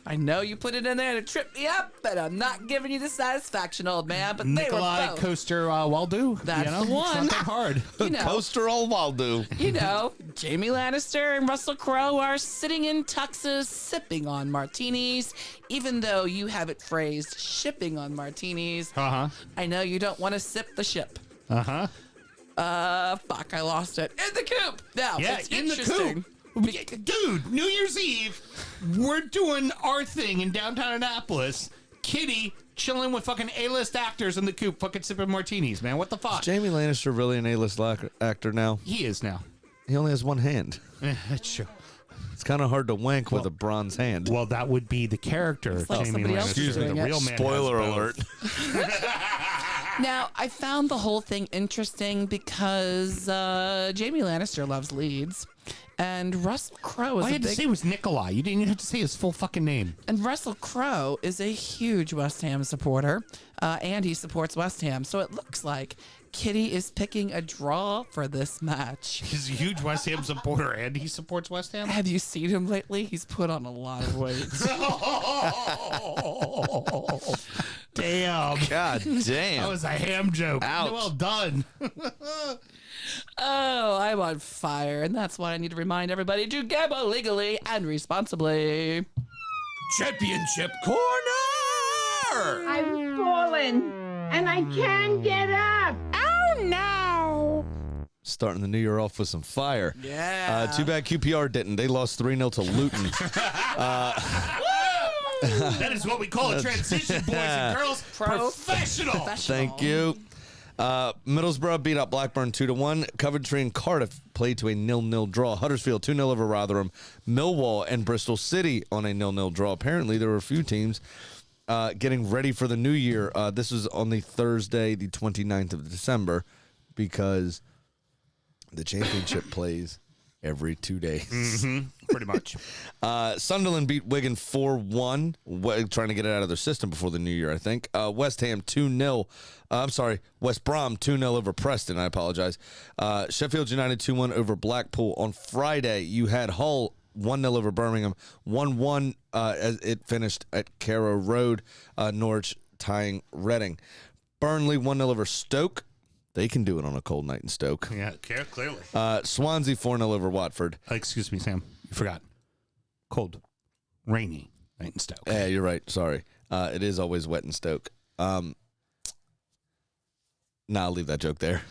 I know you put it in there to trip me up, but I'm not giving you the satisfaction, old man. But they Nikolai were both. Coaster Waldo. That's the It's one. not that hard. You know, Poster all Waldo. you know, Jamie Lannister and Russell Crowe are sitting in tuxes, sipping on martinis. Even though you have it phrased shipping on martinis, Uh-huh. I know you don't want to sip the ship. Uh-huh. Fuck, I lost it. In the coop. Now, Yeah, it's in the interesting. coop. Dude, New Year's Eve, we're doing our thing in downtown Annapolis. Kitty chilling with fucking A-list actors in the coop, fucking sipping martinis, man. What the fuck? Jamie Lannister really an A-list actor now? He is now. He only has one hand. That's true. It's kind of hard to wank with a bronze hand. Well, that would be the character, like Jamie somebody else Lannister. is doing The it. real man Spoiler has alert. both. Now, I found the whole thing interesting because Jamie Lannister loves Leeds, and Russell Crowe is All you a had to big say was Nikolai. You didn't even have to say his full fucking name. and Russell Crowe is a huge West Ham supporter, and he supports West Ham. So it looks like Kitty is picking a draw for this match. He's a huge West Ham supporter, and he supports West Ham. Have you seen him lately? He's put on a lot of weight. Damn. God That damn. was a ham joke. Ouch. Well done. Oh, I'm on fire, and that's why I need to remind everybody to gamble legally and responsibly. Championship corner! I've fallen and I can't get up. Oh no! Starting the new year off with some fire. Yeah. Too bad QPR didn't. They lost 3-0 to Luton. That is what we call a transition, boys and girls. Professional. Thank you. Middlesbrough beat up Blackburn 2-1. Coventry and Cardiff played to a 0-0 draw. Huddersfield 2-0 over Rotherham. Millwall and Bristol City on a 0-0 draw. Apparently, there were a few teams getting ready for the new year. This was on the Thursday, the 29th of December, because the championship plays every 2 days. Pretty much. Sunderland beat Wigan 4-1, trying to get it out of their system before the new year, I think. West Ham 2-0. I'm sorry, West Brom 2-0 over Preston. I apologize. Sheffield United 2-1 over Blackpool. On Friday, you had Hull 1-0 over Birmingham. 1-1 as it finished at Carrow Road. Norwich tying Reading. Burnley 1-0 over Stoke. They can do it on a cold night in Stoke. Yeah, clearly. Swansea 4-0 over Watford. Excuse me, Sam. You forgot. Cold, rainy night in Stoke. Yeah, you're right. Sorry. It is always wet in Stoke. I'll leave that joke there.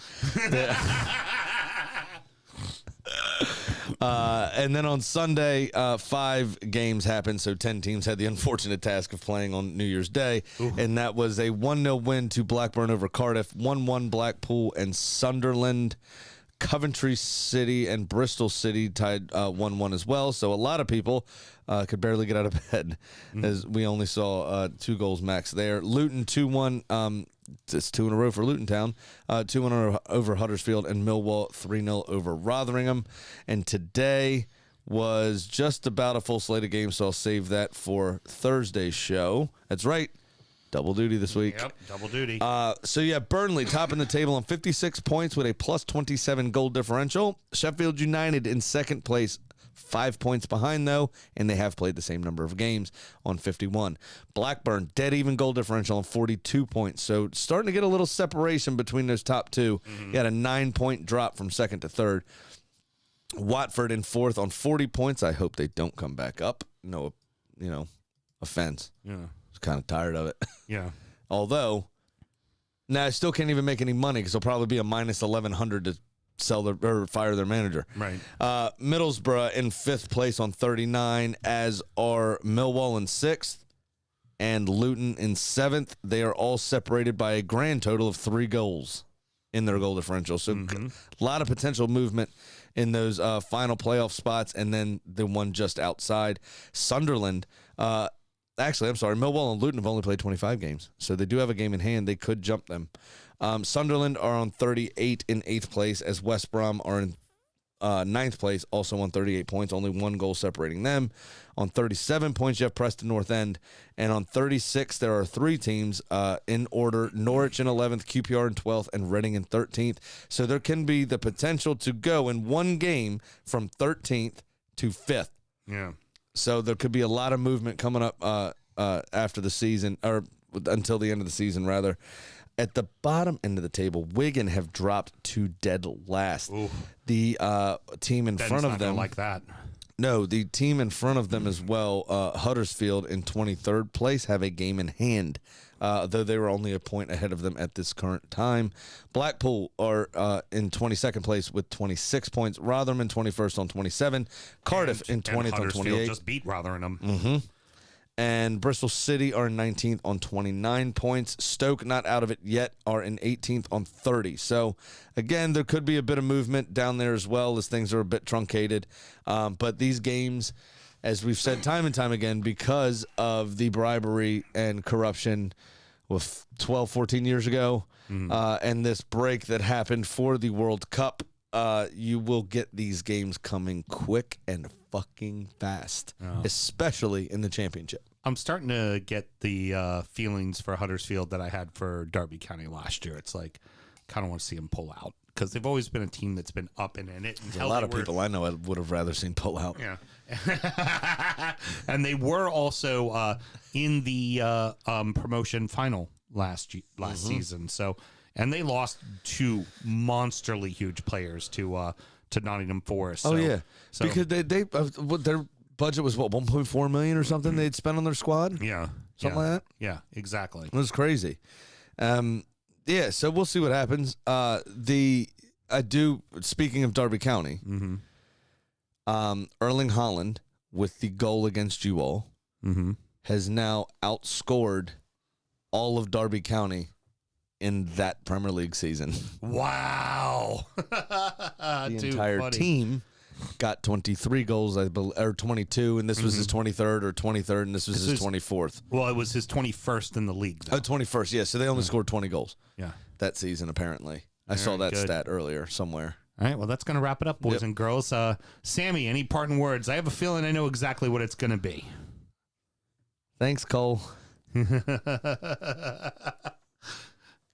And then on Sunday, 5 games happened, so 10 teams had the unfortunate task of playing on New Year's Day, and that was a 1-0 win to Blackburn over Cardiff, 1-1 Blackpool and Sunderland. Coventry City and Bristol City tied 1-1 as well, so a lot of people could barely get out of bed, as we only saw 2 goals max there. Luton 2-1, it's 2 in a row for Luton Town, 2-1 over Huddersfield, and Millwall 3-0 over Rotherham. And today was just about a full slate of games, so I'll save that for Thursday's show. That's right. Double duty this week. Yep, double duty. So, yeah, Burnley topping the table on 56 points with a plus 27 goal differential. Sheffield United in second place, 5 points behind, though, and they have played the same number of games on 51. Blackburn, dead even goal differential on 42 points. So, starting to get a little separation between those top two. You had a 9-point drop from second to third. Watford in fourth on 40 points. I hope they don't come back up. No, offense. Yeah. Kind of tired of it. Yeah. Although, now I still can't even make any money because they'll probably be a minus 1,100 to sell or fire their manager. Right. Middlesbrough in 5th place on 39, as are Millwall in 6th and Luton in 7th. They are all separated by a grand total of 3 goals in their goal differential. So a lot of potential movement in those final playoff spots, and then the one just outside. Sunderland, actually, I'm sorry, Millwall and Luton have only played 25 games, so they do have a game in hand. They could jump them. Sunderland are on 38 in 8th place, as West Brom are in 9th place, also on 38 points, only 1 goal separating them. On 37 points, you have Preston North End. And on 36, there are 3 teams in order: Norwich in 11th, QPR in 12th, and Reading in 13th. So there can be the potential to go in one game from 13th to 5th. Yeah. So there could be a lot of movement coming up after the season, or until the end of the season, rather. At the bottom end of the table, Wigan have dropped to dead last. Ooh. The team in front of them, like that. No, the team in front of them as well, Huddersfield in 23rd place, have a game in hand, though they were only a point ahead of them at this current time. Blackpool are in 22nd place with 26 points. Rotherham in 21st on 27. Cardiff in 20th on 28. Just beat Rotherham. Mm-hmm. And Bristol City are in 19th on 29 points. Stoke, not out of it yet, are in 18th on 30. So, again, there could be a bit of movement down there as well, as things are a bit truncated. But these games, as we've said time and time again, because of the bribery and corruption with 12, 14 years ago, and this break that happened for the World Cup, you will get these games coming quick and fucking fast, especially in the championship. I'm starting to get the feelings for Huddersfield that I had for Derby County last year. It's like, kind of want to see them pull out, because they've always been a team that's been up and in it. A lot of people I know I would have rather seen pull out. Yeah. And they were also in the promotion final last season. So, and they lost 2 monsterly huge players to Nottingham Forest. So, because they their budget was what, 1.4 million or something they'd spent on their squad. Yeah, something like that. Yeah, exactly. It was crazy. So we'll see what happens. Speaking of Derby County, Erling Haaland, with the goal against you all, has now outscored all of Derby County in that Premier League season. Wow. The entire team got 23 goals, I believe, or 22, and this was his 23rd or 23rd, and this was his 24th. Well, it was his 21st in the league, though. 21st, yeah. So they only scored 20 goals that season, apparently. I saw that stat earlier somewhere. All right, well, that's going to wrap it up, boys and girls. Sammy, any parting words? I have a feeling I know exactly what it's going to be. Thanks, Cole.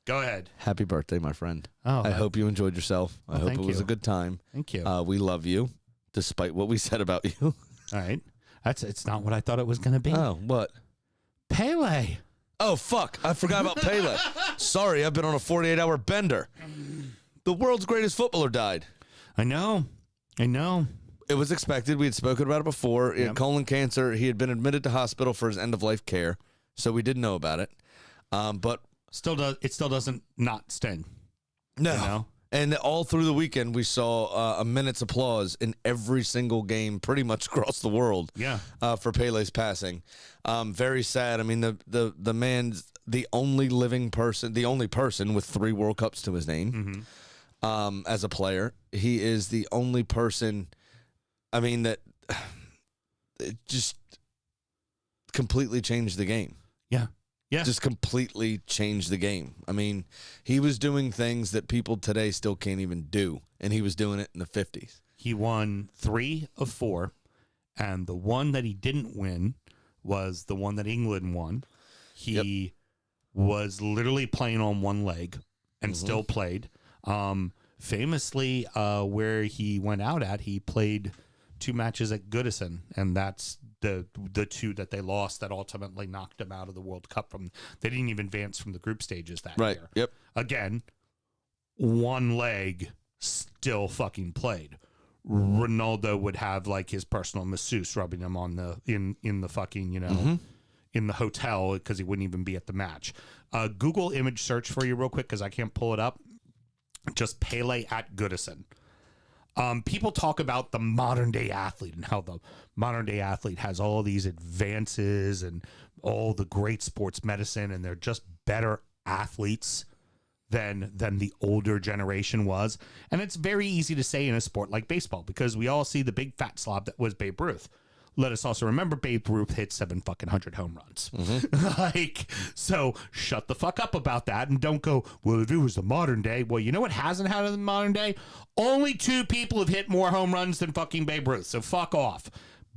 Go ahead. Happy birthday, my friend. Oh, I hope you enjoyed yourself. I hope it was a good time. Thank you. We love you, despite what we said about you. All right. It's not what I thought it was going to be. Oh, what? Pele. Oh, fuck. I forgot about Pele. Sorry, I've been on a 48-hour bender. The world's greatest footballer died. I know. It was expected. We had spoken about it before. He had colon cancer. He had been admitted to hospital for his end-of-life care, so we did know about it. But it still doesn't not sting. No. You know? And all through the weekend, we saw a minute's applause in every single game, pretty much across the world. Yeah. For Pele's passing. Very sad. I mean, the man's the only living person, the only person with 3 World Cups to his name. As a player, he is the only person. I mean, that it just completely changed the game. Yeah. Yeah. Just completely changed the game. I mean, he was doing things that people today still can't even do, and he was doing it in the 50s. He won 3 of 4, and the one that he didn't win was the one that England won. He was literally playing on one leg and still played. Famously, where he went out at, he played 2 matches at Goodison, and that's the 2 that they lost that ultimately knocked him out of the World Cup. They didn't even advance from the group stages that year. Yep. Again, one leg still fucking played. Ronaldo would have like his personal masseuse rubbing him on in the fucking, in the hotel, because he wouldn't even be at the match. Google image search for you real quick, because I can't pull it up. Just Pele at Goodison. People talk about the modern day athlete and how the modern day athlete has all these advances and all the great sports medicine, and they're just better athletes. than the older generation was. And it's very easy to say in a sport like baseball because we all see the big fat slob that was Babe Ruth. Let us also remember Babe Ruth hit 700 home runs. Like, so shut the fuck up about that and don't go, well, if it was the modern day. Well, you know what hasn't had in the modern day? Only 2 people have hit more home runs than fucking Babe Ruth. So fuck off.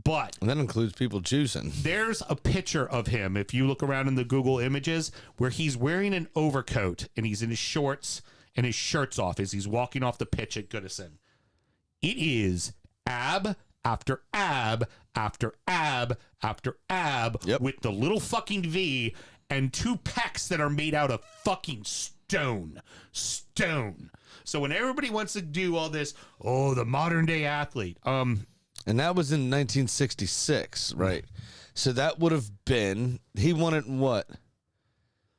But And that includes people juicing. there's a picture of him, if you look around in the Google images, where he's wearing an overcoat and he's in his shorts and his shirt's off as he's walking off the pitch at Goodison. It is ab after ab after ab after ab with the little fucking V and 2 pecs that are made out of fucking stone. So when everybody wants to do all this, oh, the modern day athlete, And that was in 1966, right? So that would have been, he won it in what?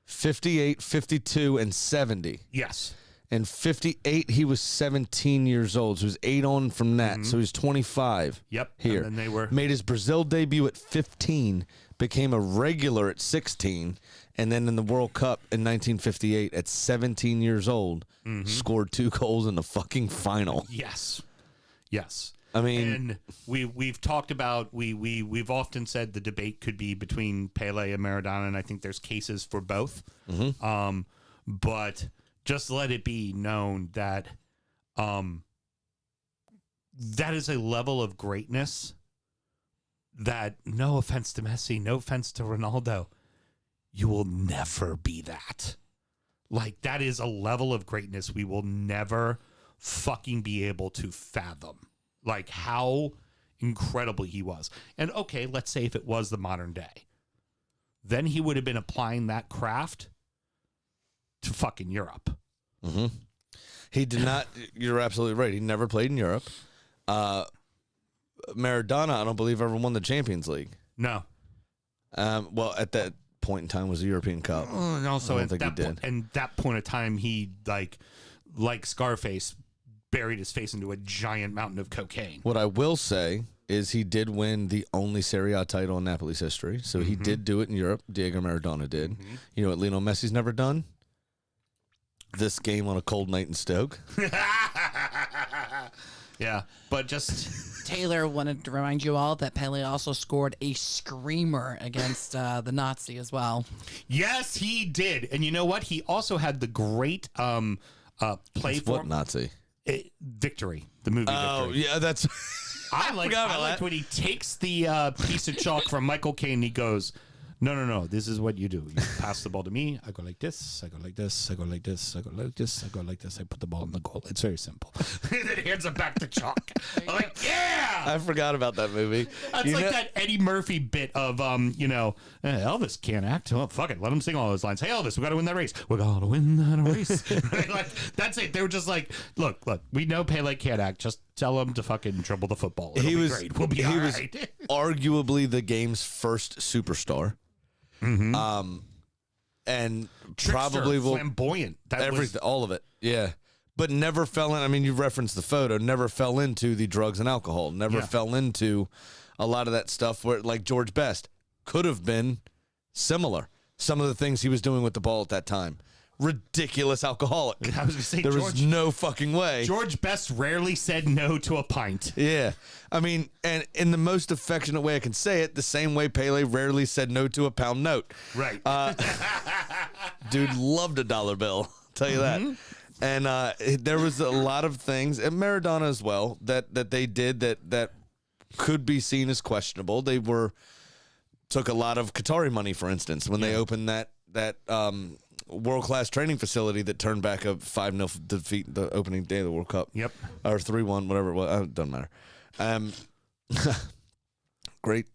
58, 52, and 70. yes. In 58, he was 17 years old. So he was 8 on from that. So he's 25. Yep. Here. And then they were Made his Brazil debut at 15, became a regular at 16, and then in the World Cup in 1958 at 17 years old, scored 2 goals in the fucking final. Yes. I mean, And we've talked about we've often said the debate could be between Pele and Maradona, and I think there's cases for both. But just let it be known that that is a level of greatness that, no offense to Messi, no offense to Ronaldo, you will never be that. Like, that is a level of greatness we will never fucking be able to fathom. Like, how incredible he was. And okay, let's say if it was the modern day, then he would have been applying that craft to fucking Europe. he did not, you're absolutely right. He never played in Europe. Maradona, I don't believe, ever won the Champions League. No. Well, at that point in time was the European Cup. And also I at don't think he that, did. and that point of time, he, like Scarface, buried his face into a giant mountain of cocaine. What I will say is he did win the only Serie A title in Napoli's history. So he did do it in Europe. Diego Maradona did. You know what Lionel Messi's never done? This game on a cold night in Stoke. Yeah, but just Taylor wanted to remind you all that Pele also scored a screamer against the Nazi as well. yes, he did. And you know what? He also had the great play It's for what Nazi? Victory, the movie Oh, Victory. yeah, that's... I like when he takes the piece of chalk from Michael Caine and he goes, no, this is what you do. You pass the ball to me. I go like this. I go like this. I go like this. I go like this. I go like this. I put the ball in the goal. It's very simple. And then he hands it back to chalk. I'm like, yeah. I forgot about that movie. That's You like know- that Eddie Murphy bit of, Elvis can't act. Oh, fuck it. Let him sing all those lines. Hey, Elvis, we got to win that race. We're going to win that race. Right? Like, that's it. They were just like, look, we know Pele can't act. Just tell him to fucking dribble the football. It'll be great. We'll be all right. Arguably the game's first superstar. And Trickster, probably will flamboyant. That everything, all of it. Yeah. But never fell in. I mean, you referenced the photo, never fell into the drugs and alcohol, never fell into a lot of that stuff where, like George Best, could have been similar. Some of the things he was doing with the ball at that time. Ridiculous alcoholic. I was going to say, There was no fucking way. George Best rarely said no to a pint. Yeah. I mean, and in the most affectionate way I can say it, the same way Pele rarely said no to a pound note. Right. Dude loved a dollar bill. I'll tell you that. And there was a lot of things, and Maradona as well, that they did that could be seen as questionable. They took a lot of Qatari money, for instance, when they opened that world-class training facility that turned back a 5-0 defeat the opening day of the World Cup. Yep. Or 3-1, whatever it was. It doesn't matter. Great,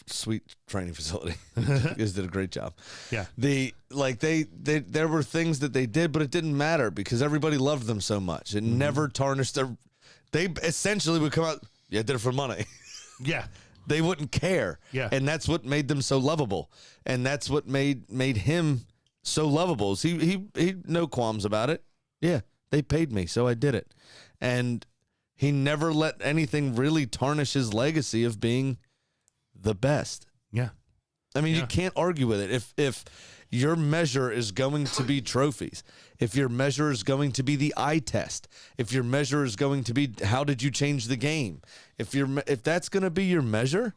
sweet training facility. You guys did a great job. Yeah. There were things that they did, but it didn't matter because everybody loved them so much. It never tarnished their. They essentially would come out. Yeah, I did it for money. Yeah. They wouldn't care. Yeah. And that's what made them so lovable, and that's what made him so lovable. He no qualms about it. Yeah, they paid me, so I did it, and he never let anything really tarnish his legacy of being the best. Yeah. I mean, you can't argue with it. If your measure is going to be trophies, if your measure is going to be the eye test, if your measure is going to be how did you change the game, if that's going to be your measure,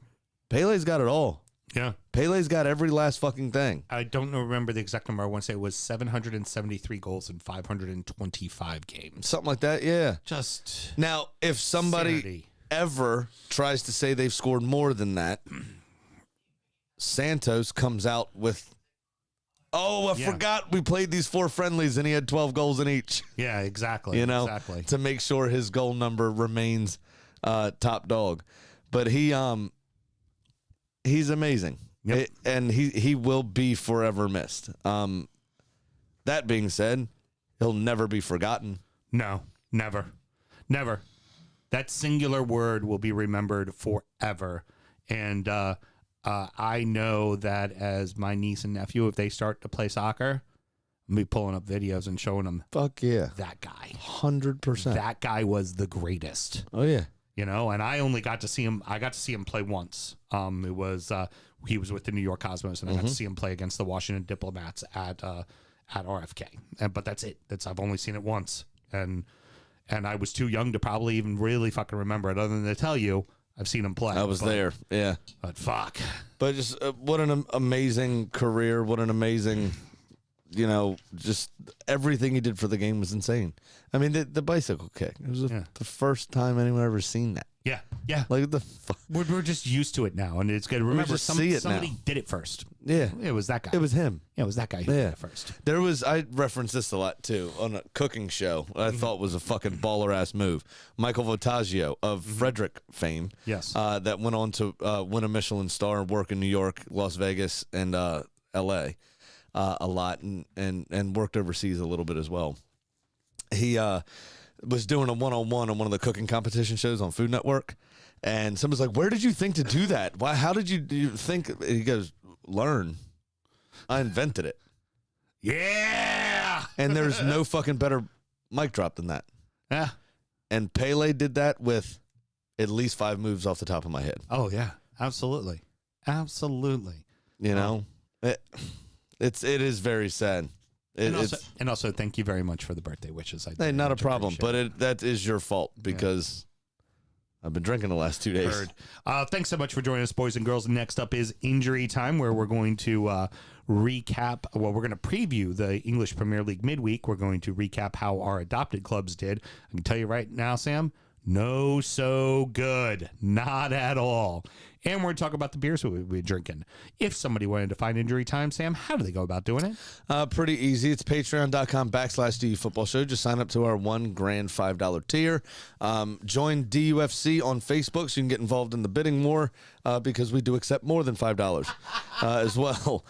Pele's got it all. Yeah. Pele's got every last fucking thing. I don't remember the exact number. I want to say it was 773 goals in 525 games. Something like that, yeah. Just now, if somebody insanity. ever tries to say they've scored more than that, Santos comes out with, I forgot we played these 4 friendlies and he had 12 goals in each. Yeah, exactly. Exactly. To make sure his goal number remains top dog. But he's amazing. Yep. And he will be forever missed. That being said, he'll never be forgotten. No, never. Never. That singular word will be remembered forever. And I know that as my niece and nephew, if they start to play soccer, I'm going to be pulling up videos and showing them. Fuck yeah. That guy. 100%. That guy was the greatest. Oh, yeah. You know, and I only got to see him. I got to see him play once. It was he was with the New York Cosmos, and I got to see him play against the Washington Diplomats at RFK. But that's it. I've only seen it once, and I was too young to probably even really fucking remember it. Other than to tell you, I've seen him play. I was there. Yeah. But fuck. But just what an amazing career. What an amazing, just everything he did for the game was insane. I mean, the bicycle kick. It was the first time anyone ever seen that. Yeah, yeah. Like the fuck. We're just used to it now, and it's good. Remember, just see it somebody now. did it first. Yeah. It was that guy. It was him. Yeah, it was that guy who did it first. I referenced this a lot too on a cooking show. I thought was a fucking baller ass move. Michael Votaggio of Frederick fame. Yes. That went on to win a Michelin star and work in New York, Las Vegas, and L.A. A lot, and worked overseas a little bit as well. He was doing a one-on-one on one of the cooking competition shows on Food Network, and somebody's like, "Where did you think to do that? Why? How did you think?" He goes, "Learn. I invented it." Yeah. And there's no fucking better mic drop than that. Yeah. And Pele did that with at least 5 moves off the top of my head. Oh yeah, absolutely, absolutely. It is very sad. And also, thank you very much for the birthday wishes. Hey, not a problem, but that is your fault because I've been drinking the last 2 days. Heard. Thanks so much for joining us, boys and girls. Next up is Injury Time, where we're going to recap. Well, we're going to preview the English Premier League midweek. We're going to recap how our adopted clubs did. I can tell you right now, Sam, no so good. Not at all. And we're going to talk about the beers we've been drinking. If somebody wanted to find Injury Time, Sam, how do they go about doing it? Pretty easy. It's patreon.com/DU Football Show. Just sign up to our $1 grand $5 tier. Join DUFC on Facebook so you can get involved in the bidding war because we do accept more than $5 as well.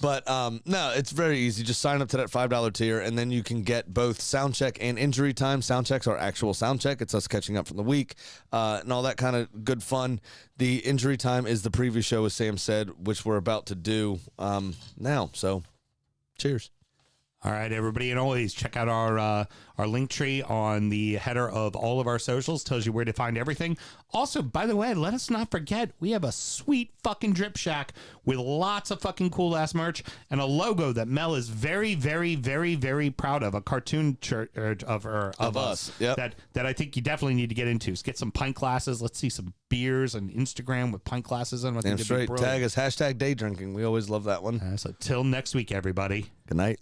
But no, it's very easy. Just sign up to that $5 tier, and then you can get both Soundcheck and Injury Time. Soundcheck's our actual soundcheck. It's us catching up from the week and all that kind of good fun. The Injury Time is the preview show, as Sam said, which we're about to do now. So, cheers. All right, everybody, and always check out our link tree on the header of all of our socials. Tells you where to find everything. Also, by the way, let us not forget, we have a sweet fucking Drip Shack with lots of fucking cool ass merch and a logo that Mel is very, very, very, very proud of. A cartoon of us. Yep. That I think you definitely need to get into. Get some pint glasses. Let's see some beers on Instagram with pint glasses in them. Damn straight. Tag us #day drinking. We always love that one. So till next week, everybody. Good night.